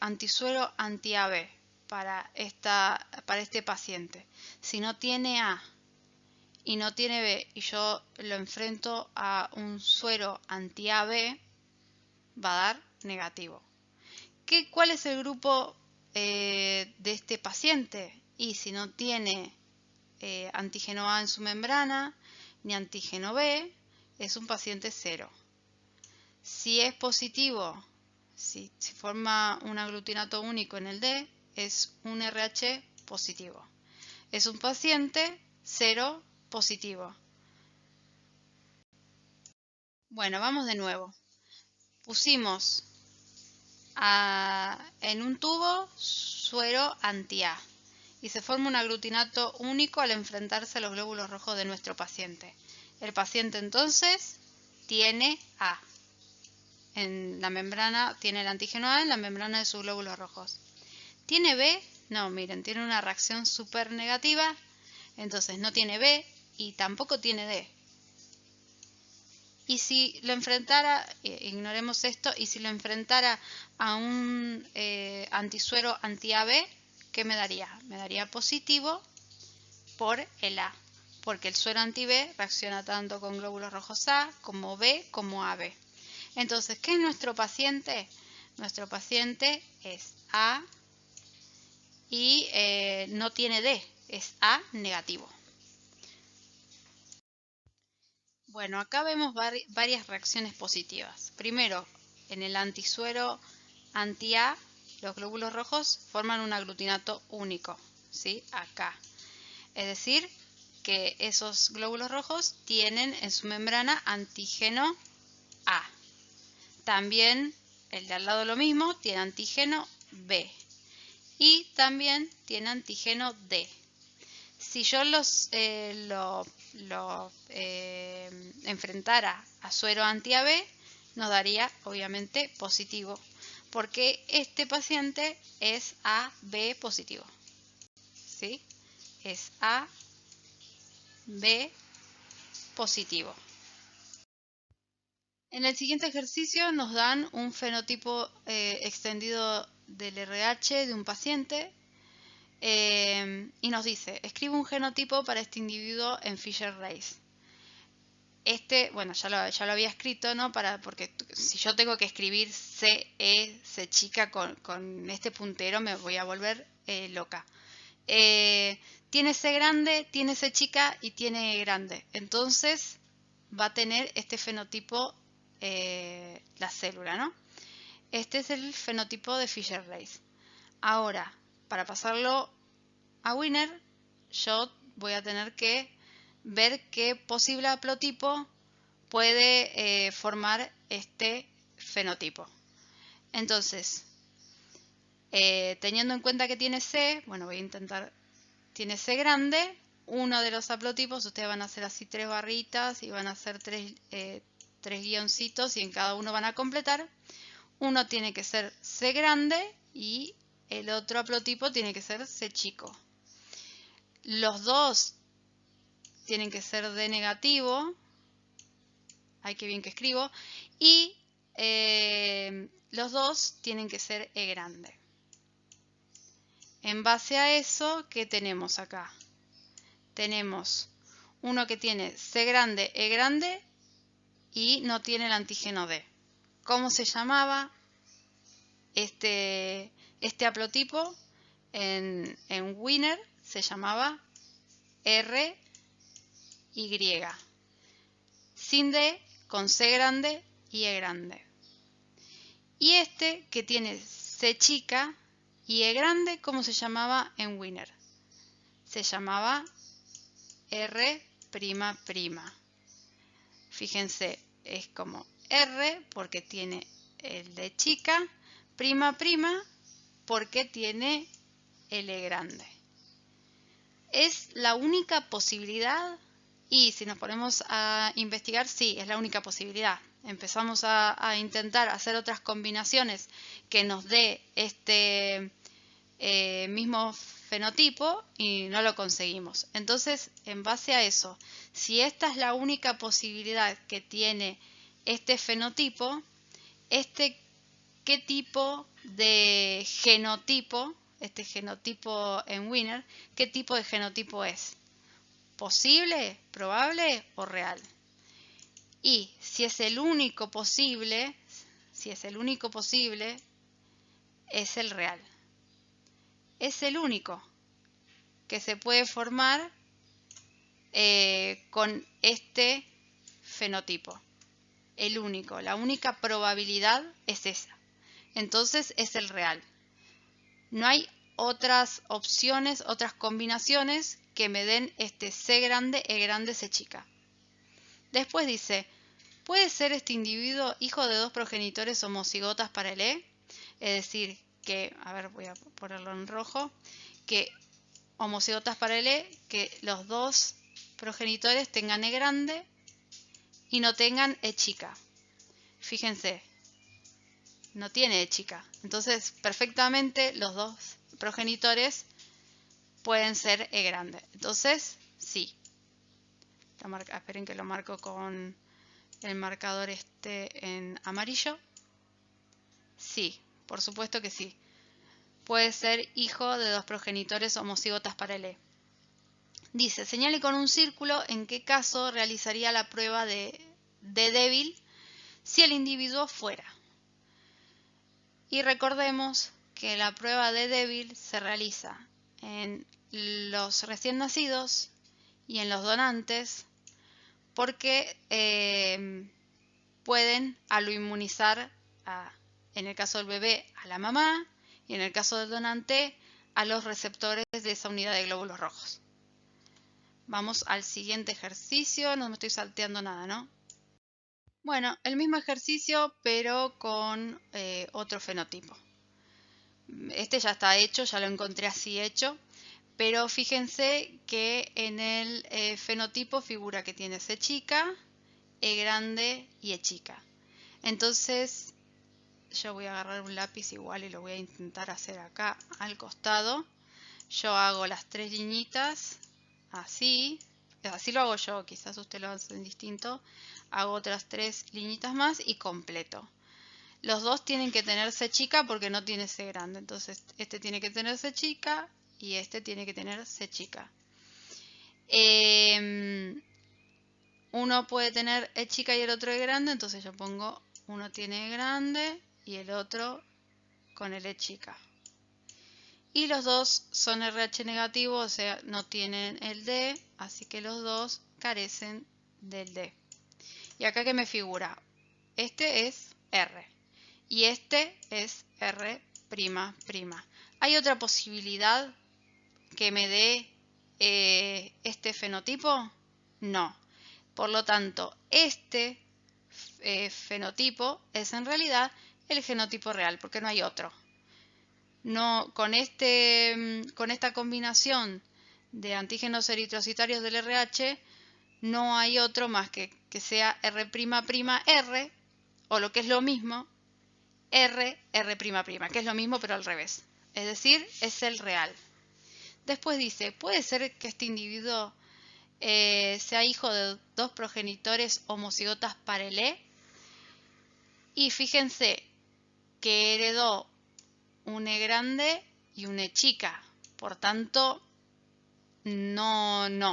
antisuero anti-AB para este paciente, si no tiene A y no tiene B y yo lo enfrento a un suero anti-AB, va a dar negativo. ¿Cuál es el grupo de este paciente? Y si no tiene antígeno A en su membrana ni antígeno B, es un paciente 0. Si es positivo, si forma un aglutinato único en el D, es un RH positivo. Es un paciente 0 positivo. Bueno, vamos de nuevo. Pusimos en un tubo suero anti-A y se forma un aglutinato único al enfrentarse a los glóbulos rojos de nuestro paciente. El paciente entonces tiene A. En la membrana tiene el antígeno A en la membrana de sus glóbulos rojos. ¿Tiene B? No, miren, tiene una reacción súper negativa, entonces no tiene B y tampoco tiene D. Y si lo enfrentara, ignoremos esto, y si lo enfrentara a un antisuero anti-AB, ¿qué me daría? Me daría positivo por el A, porque el suero anti-B reacciona tanto con glóbulos rojos A como B como AB. Entonces, ¿qué es nuestro paciente? Nuestro paciente es A y no tiene D, es A negativo. Bueno, acá vemos varias reacciones positivas. Primero, en el antisuero anti-A, los glóbulos rojos forman un aglutinato único, ¿sí? Acá. Es decir, que esos glóbulos rojos tienen en su membrana antígeno A. También el de al lado lo mismo, tiene antígeno B. Y también tiene antígeno D. Si yo enfrentara a suero anti-AB, nos daría obviamente positivo, porque este paciente es AB positivo. ¿Sí? Es AB positivo. En el siguiente ejercicio nos dan un fenotipo extendido del RH de un paciente y nos dice, escribe un genotipo para este individuo en Fisher-Race. Bueno, ya lo había escrito, ¿no? Porque si yo tengo que escribir C chica con este puntero me voy a volver loca. Tiene C grande, tiene C chica y tiene E grande. Entonces va a tener este fenotipo la célula, ¿no? Este es el fenotipo de Fisher-Race. Ahora, para pasarlo a Wiener, yo voy a tener que ver qué posible haplotipo puede formar este fenotipo. Entonces, teniendo en cuenta que tiene C, bueno, voy a intentar, tiene C grande, uno de los haplotipos, ustedes van a hacer así 3 barritas y van a hacer 3 guioncitos y en cada uno van a completar. Uno tiene que ser C grande y el otro haplotipo tiene que ser C chico. Los dos tienen que ser D negativo. Ay, qué bien que escribo. Y los dos tienen que ser E grande. En base a eso, ¿qué tenemos acá? Tenemos uno que tiene C grande, E grande y no tiene el antígeno D. ¿Cómo se llamaba este haplotipo? En Wiener se llamaba RY. Sin D, con C grande y E grande. Y este que tiene C chica y E grande, ¿cómo se llamaba en Wiener? Se llamaba R''. Fíjense, es como R porque tiene el D chica, prima porque tiene el E grande. ¿Es la única posibilidad? Y si nos ponemos a investigar, sí, es la única posibilidad. Empezamos a intentar hacer otras combinaciones que nos dé este mismo fenotipo y no lo conseguimos. Entonces, en base a eso, si esta es la única posibilidad que tiene este fenotipo, ¿qué tipo de genotipo, este genotipo en Wiener, qué tipo de genotipo es? ¿Posible, probable o real? Y si es el único posible, es el real. Es el único que se puede formar con este fenotipo. El único, la única probabilidad es esa. Entonces es el real. No hay otras opciones, otras combinaciones que me den este C grande, E grande, C chica. Después dice, ¿puede ser este individuo hijo de dos progenitores homocigotas para el E? Es decir, que, a ver, voy a ponerlo en rojo, que homocigotas para el E, que los dos progenitores tengan E grande y no tengan E chica. Fíjense, no tiene E chica. Entonces, perfectamente los dos progenitores pueden ser E grande. Entonces, sí. Esperen que lo marco con el marcador en amarillo. Sí, por supuesto que sí. Puede ser hijo de dos progenitores homocigotas para el E. Dice, señale con un círculo en qué caso realizaría la prueba de débil si el individuo fuera. Y recordemos que la prueba de débil se realiza en los recién nacidos y en los donantes porque pueden aloinmunizar en el caso del bebé, a la mamá, y en el caso del donante, a los receptores de esa unidad de glóbulos rojos. Vamos al siguiente ejercicio, no me estoy salteando nada, ¿no? Bueno, el mismo ejercicio, pero con otro fenotipo. Este ya está hecho, ya lo encontré así hecho, pero fíjense que en el fenotipo figura que tiene C chica, E grande y E chica. Entonces, yo voy a agarrar un lápiz igual y lo voy a intentar hacer acá al costado. Yo hago las 3 liñitas así lo hago yo, quizás usted lo hace distinto. Hago otras 3 liñitas más y completo. Los dos tienen que tener C chica porque no tiene C grande, entonces este tiene que tener C chica y este tiene que tener C chica. Uno puede tener E chica y el otro E grande, entonces yo pongo uno tiene E grande y el otro con el E chica. Y los dos son RH negativo, o sea, no tienen el D, así que los dos carecen del D. Y acá que me figura, este es R y este es R''. ¿Hay otra posibilidad que me dé este fenotipo? No. Por lo tanto, este fenotipo es en realidad el genotipo real, porque no hay otro. No, con esta combinación de antígenos eritrocitarios del RH, no hay otro más que sea R''R, o lo que es lo mismo, R'', que es lo mismo pero al revés. Es decir, es el real. Después dice, ¿puede ser que este individuo sea hijo de dos progenitores homocigotas parelé? Y fíjense que heredó un E grande y un E chica. Por tanto, no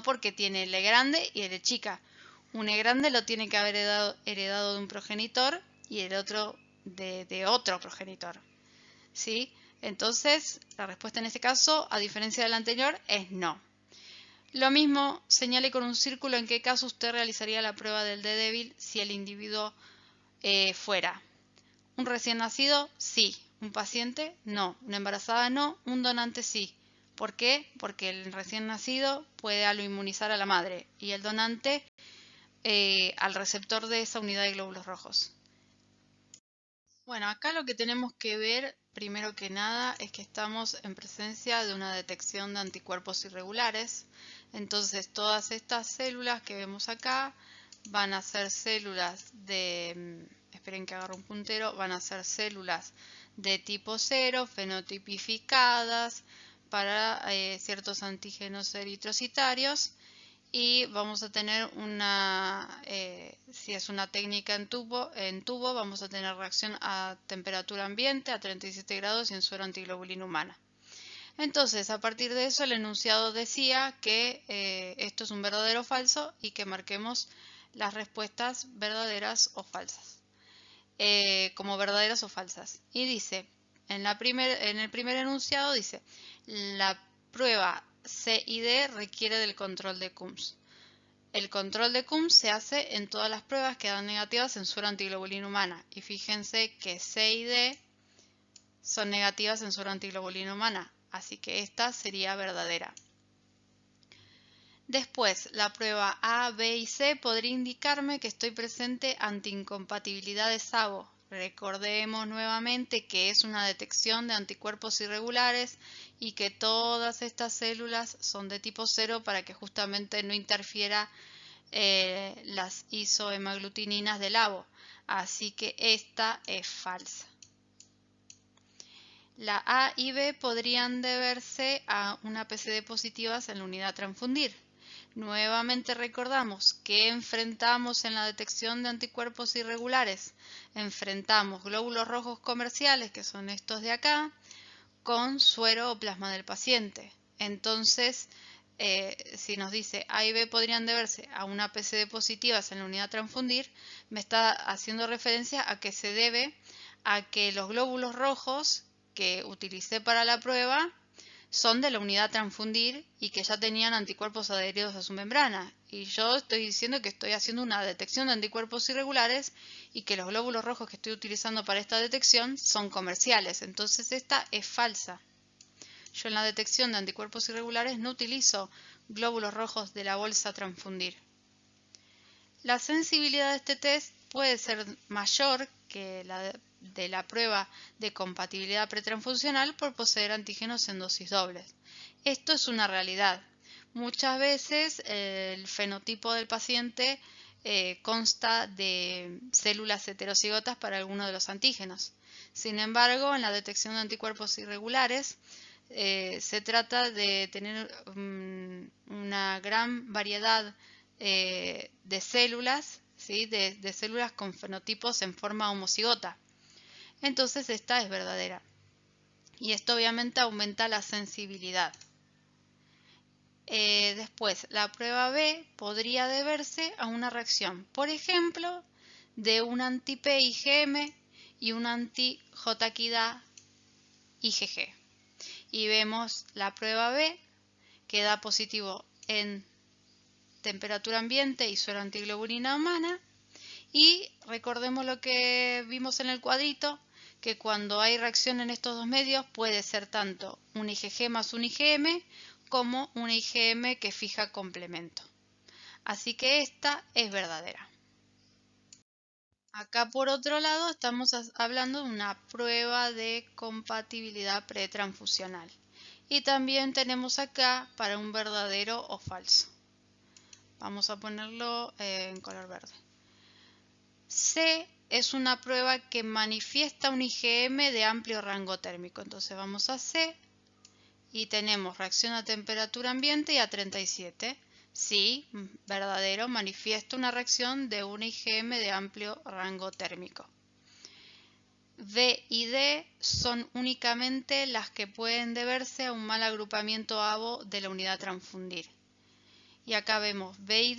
porque tiene el E grande y el E chica. Un E grande lo tiene que haber heredado de un progenitor y el otro de otro progenitor. ¿Sí? Entonces, la respuesta en este caso, a diferencia del anterior, es no. Lo mismo, señale con un círculo en qué caso usted realizaría la prueba del D débil si el individuo fuera un recién nacido, sí. Un paciente, no. Una embarazada, no. Un donante, sí. ¿Por qué? Porque el recién nacido puede aloinmunizar a la madre y el donante al receptor de esa unidad de glóbulos rojos. Bueno, acá lo que tenemos que ver, primero que nada, es que estamos en presencia de una detección de anticuerpos irregulares. Entonces, todas estas células que vemos acá van a ser células de... esperen que agarre un puntero. Van a ser células de tipo 0, fenotipificadas para ciertos antígenos eritrocitarios. Y vamos a tener si es una técnica en tubo, vamos a tener reacción a temperatura ambiente, a 37 grados y en suero antiglobulina humana. Entonces, a partir de eso, el enunciado decía que esto es un verdadero o falso y que marquemos las respuestas verdaderas o falsas, como verdaderas o falsas. Y dice, en el primer enunciado dice, la prueba C y D requiere del control de Coombs. El control de Coombs se hace en todas las pruebas que dan negativas en suero antiglobulina humana. Y fíjense que C y D son negativas en suero antiglobulina humana. Así que esta sería verdadera. Después, la prueba A, B y C podría indicarme que estoy presente ante incompatibilidad de SABO. Recordemos nuevamente que es una detección de anticuerpos irregulares y que todas estas células son de tipo 0 para que justamente no interfiera las isohemaglutininas del ABO. Así que esta es falsa. La A y B podrían deberse a una PCD positivas en la unidad a transfundir. Nuevamente recordamos que enfrentamos en la detección de anticuerpos irregulares. Enfrentamos glóbulos rojos comerciales, que son estos de acá, con suero o plasma del paciente. Entonces, si nos dice A y B podrían deberse a una PCD positivas en la unidad a transfundir, me está haciendo referencia a que se debe a que los glóbulos rojos que utilicé para la prueba son de la unidad a transfundir y que ya tenían anticuerpos adheridos a su membrana. Y yo estoy diciendo que estoy haciendo una detección de anticuerpos irregulares y que los glóbulos rojos que estoy utilizando para esta detección son comerciales. Entonces esta es falsa. Yo en la detección de anticuerpos irregulares no utilizo glóbulos rojos de la bolsa a transfundir. La sensibilidad de este test puede ser mayor que la de la prueba de compatibilidad pretransfuncional por poseer antígenos en dosis dobles. Esto es una realidad. Muchas veces el fenotipo del paciente consta de células heterocigotas para alguno de los antígenos. Sin embargo, en la detección de anticuerpos irregulares se trata de tener una gran variedad de células, ¿sí? de células con fenotipos en forma homocigota. Entonces esta es verdadera. Y esto obviamente aumenta la sensibilidad. Después, la prueba B podría deberse a una reacción, por ejemplo, de un anti-P-IgM y un anti-JKIDA IgG. Y vemos la prueba B que da positivo en temperatura ambiente y suero antiglobulina humana. Y recordemos lo que vimos en el cuadrito, que cuando hay reacción en estos dos medios puede ser tanto un IgG más un IgM como un IgM que fija complemento. Así que esta es verdadera. Acá por otro lado estamos hablando de una prueba de compatibilidad pretransfusional. Y también tenemos acá para un verdadero o falso. Vamos a ponerlo en color verde. C es una prueba que manifiesta un IgM de amplio rango térmico. Entonces vamos a C y tenemos reacción a temperatura ambiente y a 37. Sí, verdadero, manifiesta una reacción de un IgM de amplio rango térmico. B y D son únicamente las que pueden deberse a un mal agrupamiento ABO de la unidad a transfundir. Y acá vemos B y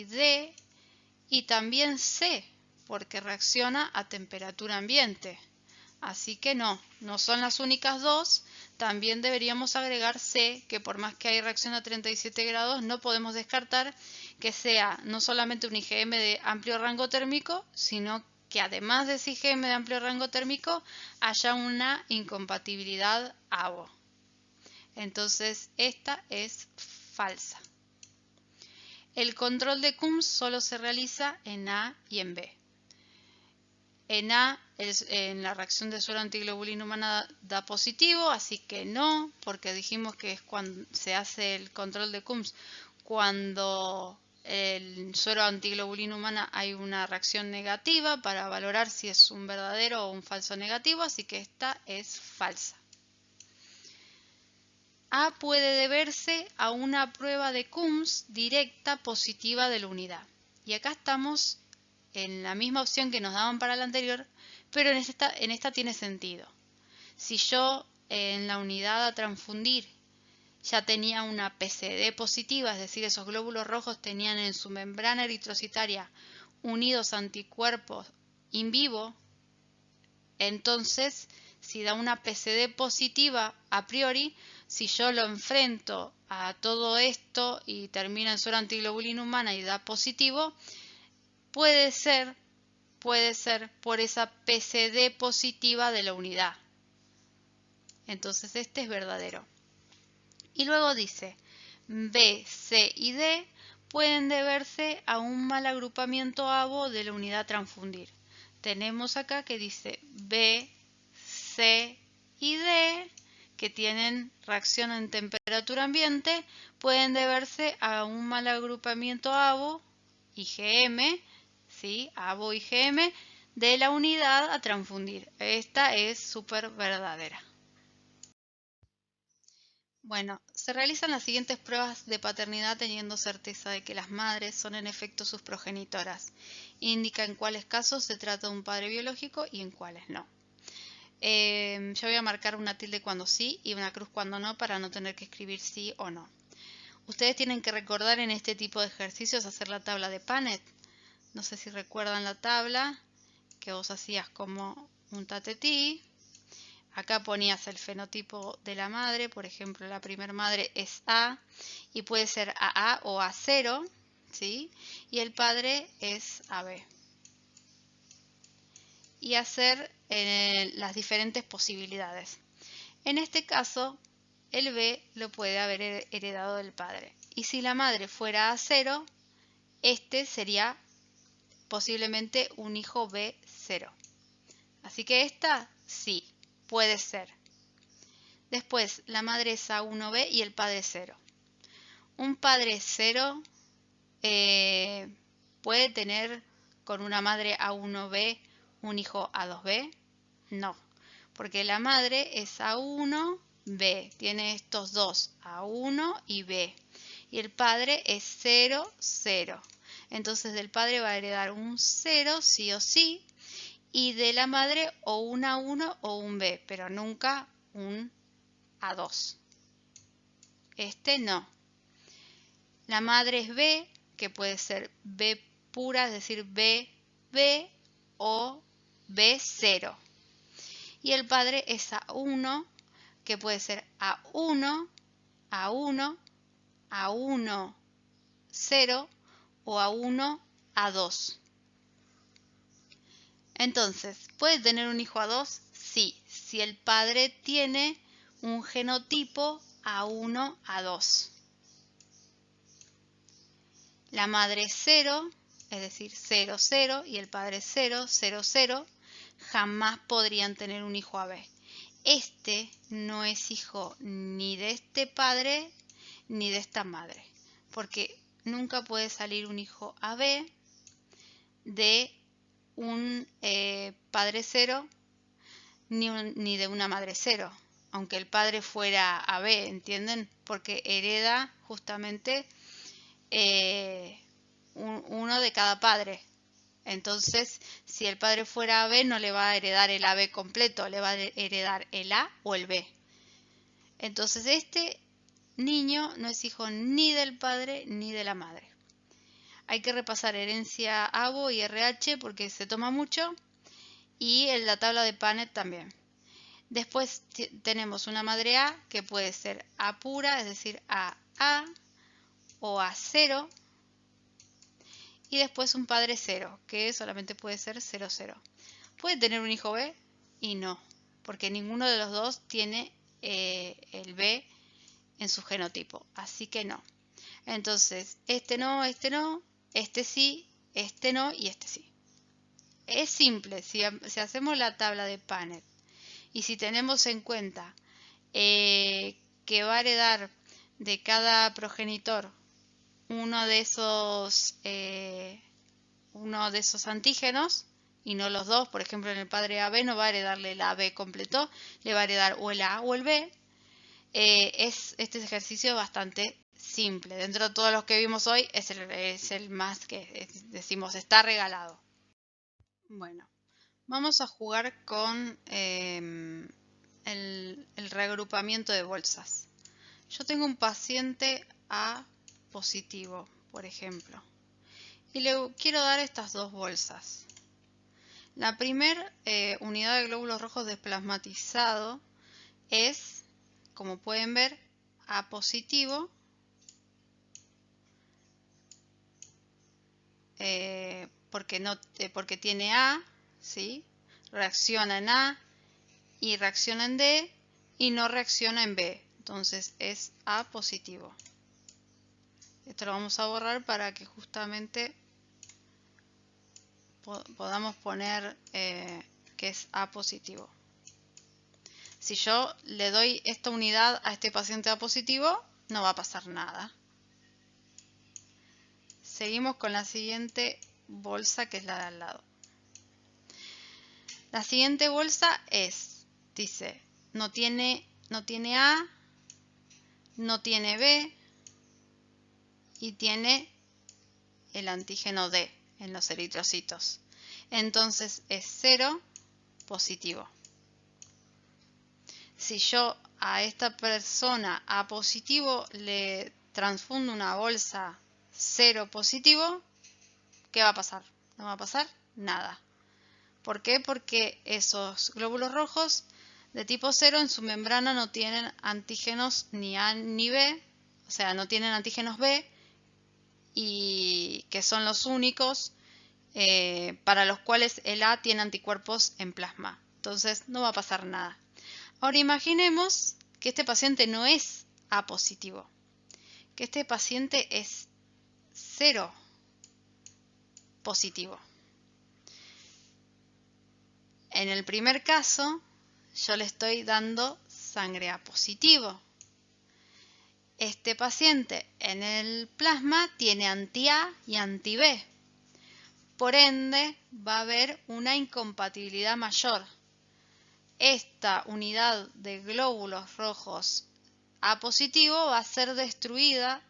D, y también C, porque reacciona a temperatura ambiente. Así que no son las únicas dos. También deberíamos agregar C, que por más que hay reacción a 37 grados, no podemos descartar que sea no solamente un IgM de amplio rango térmico, sino que además de ese IgM de amplio rango térmico, haya una incompatibilidad ABO. Entonces, esta es falsa. El control de Coombs solo se realiza en A y en B. En A, en la reacción de suero antiglobulina humana da positivo, así que no, porque dijimos que es cuando se hace el control de Coombs cuando el suero antiglobulina humana hay una reacción negativa para valorar si es un verdadero o un falso negativo, así que esta es falsa. A puede deberse a una prueba de Coombs directa positiva de la unidad. Y acá estamos en la misma opción que nos daban para la anterior, pero en esta tiene sentido. Si yo en la unidad a transfundir ya tenía una PCD positiva, es decir, esos glóbulos rojos tenían en su membrana eritrocitaria unidos anticuerpos in vivo, entonces si da una PCD positiva a priori, si yo lo enfrento a todo esto y termina en suero antiglobulina humana y da positivo, puede ser por esa PCD positiva de la unidad. Entonces este es verdadero. Y luego dice, B, C y D pueden deberse a un mal agrupamiento ABO de la unidad a transfundir. Tenemos acá que dice B, C y D, que tienen reacción en temperatura ambiente, pueden deberse a un mal agrupamiento ABO, IgM, ¿sí? ABO IgM, de la unidad a transfundir. Esta es súper verdadera. Bueno, se realizan las siguientes pruebas de paternidad teniendo certeza de que las madres son en efecto sus progenitoras. Indica en cuáles casos se trata de un padre biológico y en cuáles no. Yo voy a marcar una tilde cuando sí y una cruz cuando no para no tener que escribir sí o no. Ustedes tienen que recordar en este tipo de ejercicios hacer la tabla de Punnett. No sé si recuerdan la tabla que vos hacías como un tatetí. acá ponías el fenotipo de la madre, por ejemplo, la primera madre es A y puede ser AA o A0, ¿sí? Y el padre es AB. Y hacer las diferentes posibilidades. En este caso, el B lo puede haber heredado del padre. Y si la madre fuera A0, este sería posiblemente un hijo B0. Así que esta sí, puede ser. Después, la madre es A1B y el padre 0. Un padre 0 puede tener con una madre A1B un hijo A2B. No, porque la madre es A1B, tiene estos dos, A1 y B. Y el padre es 0, 0. Entonces del padre va a heredar un 0 sí o sí. Y de la madre o un A1 o un B, pero nunca un A2. Este no. La madre es B, que puede ser B pura, es decir, B, B o B0. Y el padre es A1, que puede ser A1, A1, A1, 0 o A1, A2. Entonces, ¿puede tener un hijo A2? Sí, si el padre tiene un genotipo A1, A2. La madre es 0, es decir, 0, 0, y el padre es 0, 0, 0, jamás podrían tener un hijo AB. Este no es hijo ni de este padre ni de esta madre, porque nunca puede salir un hijo AB de un padre 0 ni de una madre 0, aunque el padre fuera AB, ¿entienden? Porque hereda justamente uno de cada padre. Entonces, si el padre fuera AB, no le va a heredar el AB completo, le va a heredar el A o el B. Entonces, este niño no es hijo ni del padre ni de la madre. Hay que repasar herencia ABO y RH porque se toma mucho, y en la tabla de Panet también. Después tenemos una madre A que puede ser A pura, es decir, AA o A0. Y después un padre 0, que solamente puede ser 0, 0. ¿Puede tener un hijo B? Y no, porque ninguno de los dos tiene el B en su genotipo, así que no. Entonces, este no, este sí, este no y este sí. Es simple, si hacemos la tabla de Panet y si tenemos en cuenta que va a heredar de cada progenitor uno de esos antígenos y no los dos, por ejemplo en el padre AB no va a heredarle el AB completo, le va a heredar o el A o el B. Este ejercicio bastante simple. Dentro de todos los que vimos hoy es el más que decimos está regalado. Bueno, vamos a jugar con el reagrupamiento de bolsas. Yo tengo un paciente A positivo, por ejemplo, y le quiero dar estas dos bolsas. La primera unidad de glóbulos rojos desplasmatizado es, como pueden ver, A positivo, porque tiene A, ¿sí? Reacciona en A y reacciona en D y no reacciona en B. Entonces es A positivo. Esto lo vamos a borrar para que justamente podamos poner que es A positivo. Si yo le doy esta unidad a este paciente A positivo, no va a pasar nada. Seguimos con la siguiente bolsa, que es la de al lado. La siguiente bolsa dice, no tiene A, no tiene B y tiene el antígeno D en los eritrocitos. Entonces es 0 positivo. Si yo a esta persona A positivo le transfundo una bolsa 0 positivo, ¿qué va a pasar? No va a pasar nada. ¿Por qué? Porque esos glóbulos rojos de tipo 0 en su membrana no tienen antígenos ni A ni B, o sea, no tienen antígenos B, y que son los únicos para los cuales el A tiene anticuerpos en plasma. Entonces no va a pasar nada. Ahora imaginemos que este paciente no es A positivo, que este paciente es 0 positivo. En el primer caso, yo le estoy dando sangre A positivo. Este paciente en el plasma tiene anti-A y anti-B. Por ende, va a haber una incompatibilidad mayor. Esta unidad de glóbulos rojos A positivo va a ser destruida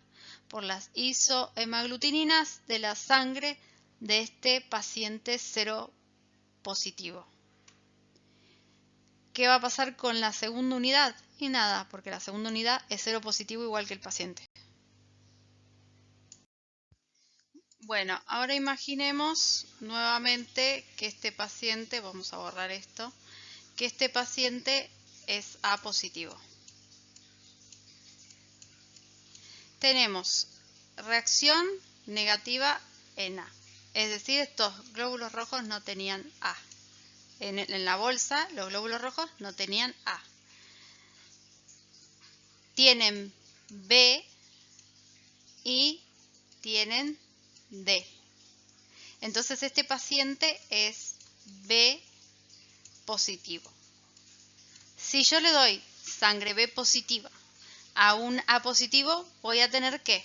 por las isohemaglutininas de la sangre de este paciente 0 positivo. ¿Qué va a pasar con la segunda unidad? Y nada, porque la segunda unidad es 0 positivo igual que el paciente. Bueno, ahora imaginemos nuevamente que este paciente, vamos a borrar esto, que este paciente es A positivo. Tenemos reacción negativa en A, es decir, estos glóbulos rojos no tenían A. En la bolsa, los glóbulos rojos no tenían A. Tienen B y tienen D. Entonces este paciente es B positivo. Si yo le doy sangre B positiva a un A positivo, voy a tener ¿qué?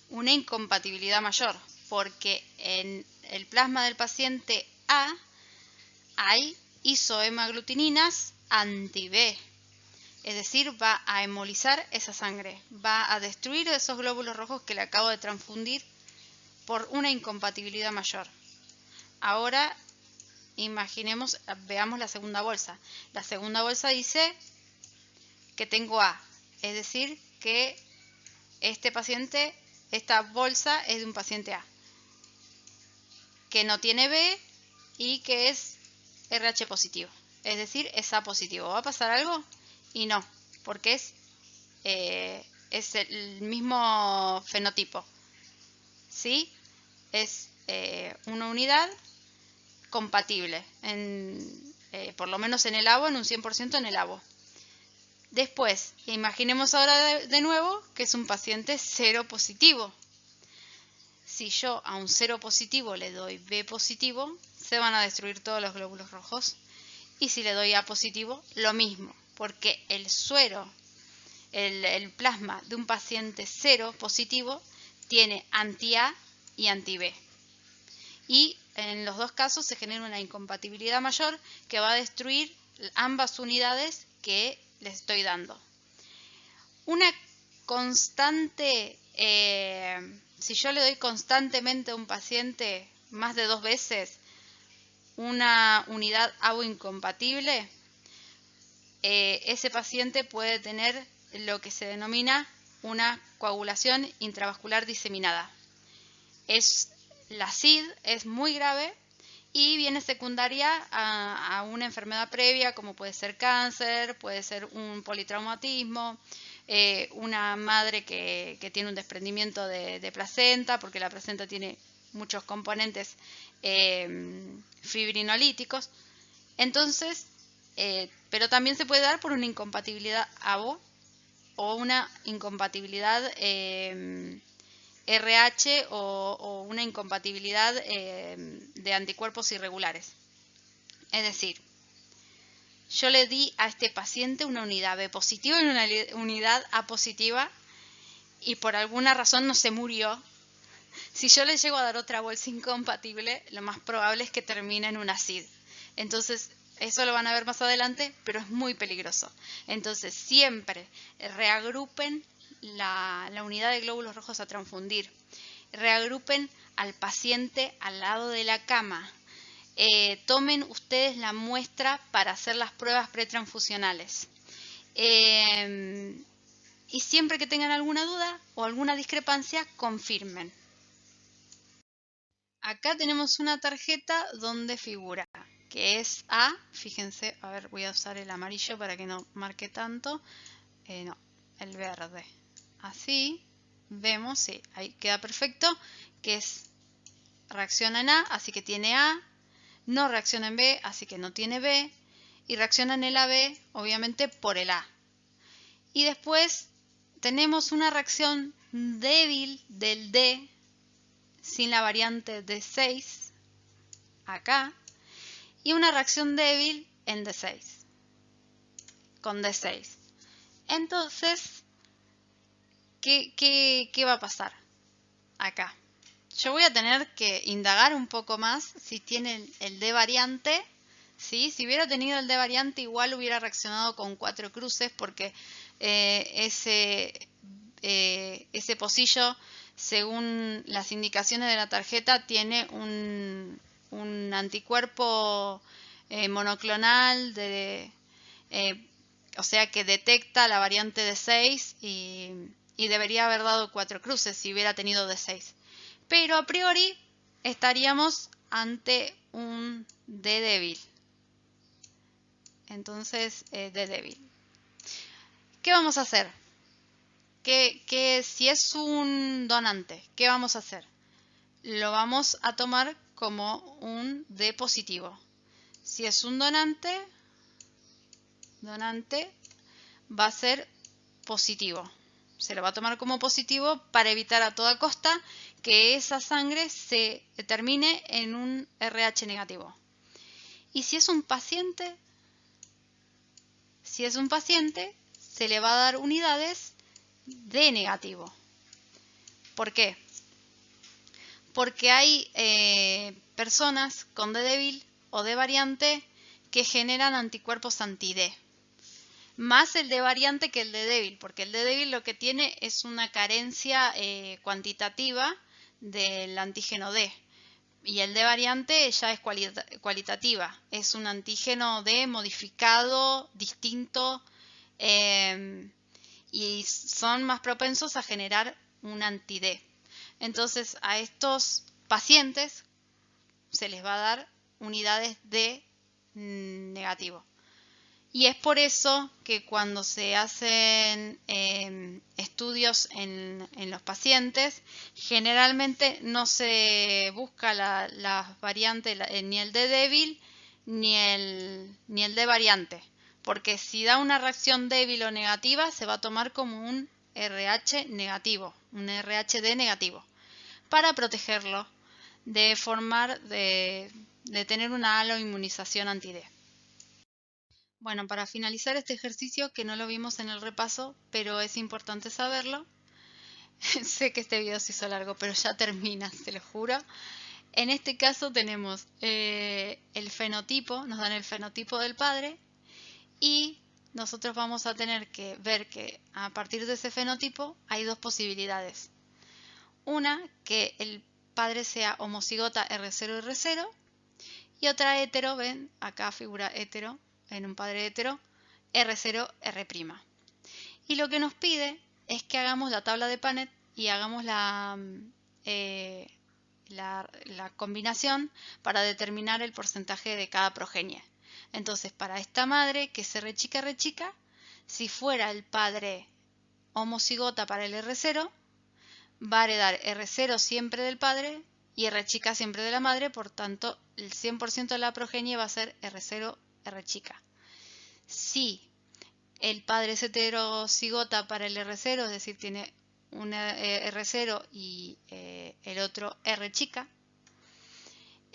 Una incompatibilidad mayor, porque en el plasma del paciente A hay isohemaglutininas anti-B. Es decir, va a hemolizar esa sangre, va a destruir esos glóbulos rojos que le acabo de transfundir por una incompatibilidad mayor. Ahora imaginemos, veamos la segunda bolsa. La segunda bolsa dice que tengo A, es decir, que este paciente, esta bolsa es de un paciente A, que no tiene B y que es RH positivo, es decir, es A positivo. ¿Va a pasar algo? Y no, porque es el mismo fenotipo, ¿sí? Es una unidad compatible, por lo menos en el ABO, en un 100% en el ABO. Después, imaginemos ahora de nuevo que es un paciente 0 positivo. Si yo a un 0 positivo le doy B positivo, se van a destruir todos los glóbulos rojos. Y si le doy A positivo, lo mismo, porque el suero, el plasma de un paciente 0 positivo tiene anti-A y anti-B. Y en los dos casos se genera una incompatibilidad mayor que va a destruir ambas unidades que les estoy dando. Una constante, si yo le doy constantemente a un paciente más de 2 veces una unidad ABO incompatible, ese paciente puede tener lo que se denomina una coagulación intravascular diseminada. La SID es muy grave y viene secundaria a una enfermedad previa, como puede ser cáncer, puede ser un politraumatismo, una madre que tiene un desprendimiento de placenta, porque la placenta tiene muchos componentes fibrinolíticos. Entonces, pero también se puede dar por una incompatibilidad ABO o una incompatibilidad RH o una incompatibilidad de anticuerpos irregulares. Es decir, yo le di a este paciente una unidad B positiva y una unidad A positiva y por alguna razón no se murió. Si yo le llego a dar otra bolsa incompatible, lo más probable es que termine en una SID. Entonces, eso lo van a ver más adelante, pero es muy peligroso. Entonces, siempre reagrupen la unidad de glóbulos rojos a transfundir. Reagrupen al paciente al lado de la cama. Tomen ustedes la muestra para hacer las pruebas pretransfusionales. Y siempre que tengan alguna duda o alguna discrepancia, confirmen. Acá tenemos una tarjeta donde figura que es A. Fíjense, a ver, voy a usar el amarillo para que no marque tanto. No, el verde. Así, vemos, sí, ahí queda perfecto, que es reacciona en A, así que tiene A, no reacciona en B, así que no tiene B, y reacciona en el AB, obviamente, por el A. Y después tenemos una reacción débil del D, sin la variante D6, acá, y una reacción débil en D6, con D6. Entonces, ¿qué va a pasar acá? Yo voy a tener que indagar un poco más si tiene el D variante. ¿Sí? Si hubiera tenido el D variante, igual hubiera reaccionado con 4 cruces, porque ese pocillo, según las indicaciones de la tarjeta, tiene un anticuerpo monoclonal, o sea que detecta la variante D6 y debería haber dado 4 cruces si hubiera tenido D6. Pero a priori estaríamos ante un D débil. Entonces, D débil. ¿Qué vamos a hacer? Si es un donante, ¿qué vamos a hacer? Lo vamos a tomar como un D positivo. Si es un donante va a ser positivo. Se lo va a tomar como positivo para evitar a toda costa que esa sangre se termine en un RH negativo. Y si es un paciente, se le va a dar unidades D negativo. ¿Por qué? Porque hay personas con D débil o D variante que generan anticuerpos anti-D. Más el D variante que el D débil, porque el D débil lo que tiene es una carencia cuantitativa del antígeno D. Y el D variante ya es cualitativa, es un antígeno D modificado, distinto, y son más propensos a generar un anti-D. Entonces a estos pacientes se les va a dar unidades D negativo. Y es por eso que cuando se hacen estudios en los pacientes, generalmente no se busca la variante, ni el D débil ni el D variante. Porque si da una reacción débil o negativa, se va a tomar como un RH negativo, un RHD negativo, para protegerlo de tener una haloinmunización anti-D. Bueno, para finalizar este ejercicio, que no lo vimos en el repaso, pero es importante saberlo. Sé que este video se hizo largo, pero ya termina, se lo juro. En este caso tenemos el fenotipo, nos dan el fenotipo del padre y nosotros vamos a tener que ver que a partir de ese fenotipo hay dos posibilidades. Una, que el padre sea homocigota R0R0 y otra hetero, ven, acá figura hetero, en un padre hetero, R0, R'. Y lo que nos pide es que hagamos la tabla de Punnett y hagamos la combinación para determinar el porcentaje de cada progenie. Entonces, para esta madre, que es R chica, R chica, si fuera el padre homocigota para el R0, va a heredar R0 siempre del padre y R chica siempre de la madre, por tanto, el 100% de la progenie va a ser R0, R chica. Si el padre es heterocigota para el R0, es decir, tiene un R0 y el otro R chica,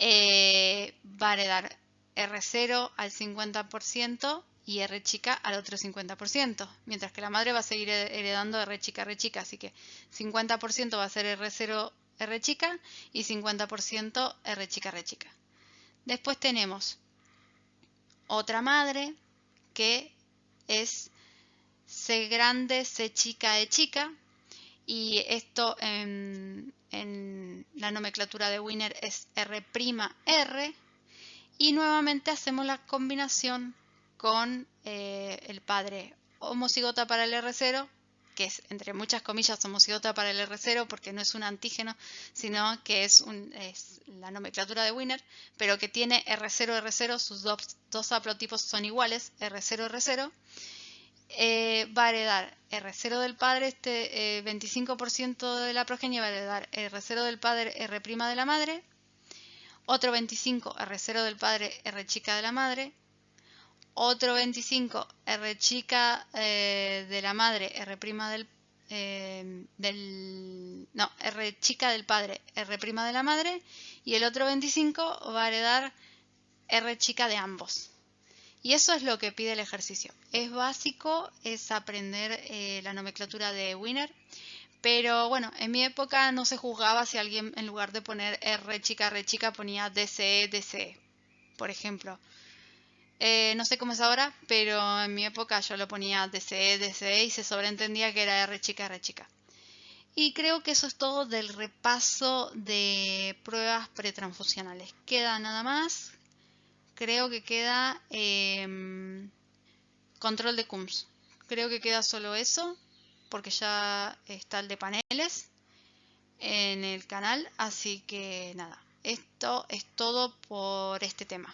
va a heredar R0 al 50% y R chica al otro 50%, mientras que la madre va a seguir heredando R chica, así que 50% va a ser R0, R chica y 50% R chica. Después tenemos otra madre que es C grande, C chica, E chica, y esto en la nomenclatura de Wiener es R', y nuevamente hacemos la combinación con el padre homocigota para el R0 que es entre muchas comillas homocigota para el R0 porque no es un antígeno, sino que es la nomenclatura de Wiener, pero que tiene R0, R0, sus dos haplotipos son iguales, R0, R0, va a heredar R0 del padre, 25% de la progenie va a heredar R0 del padre, R' de la madre, otro 25 R0 del padre, R chica de la madre, otro 25 R chica de la madre, R' no, R chica del padre, R' de la madre, y el otro 25 va a heredar R chica de ambos. Y eso es lo que pide el ejercicio. Es básico, es aprender la nomenclatura de Wiener, pero bueno, en mi época no se juzgaba si alguien en lugar de poner R chica ponía DCE, DCE, por ejemplo. No sé cómo es ahora, pero en mi época yo lo ponía DCE, DCE y se sobreentendía que era R chica, R chica. Y creo que eso es todo del repaso de pruebas pretransfusionales. Queda nada más. Creo que queda control de CUMS. Creo que queda solo eso, porque ya está el de paneles en el canal. Así que nada, esto es todo por este tema.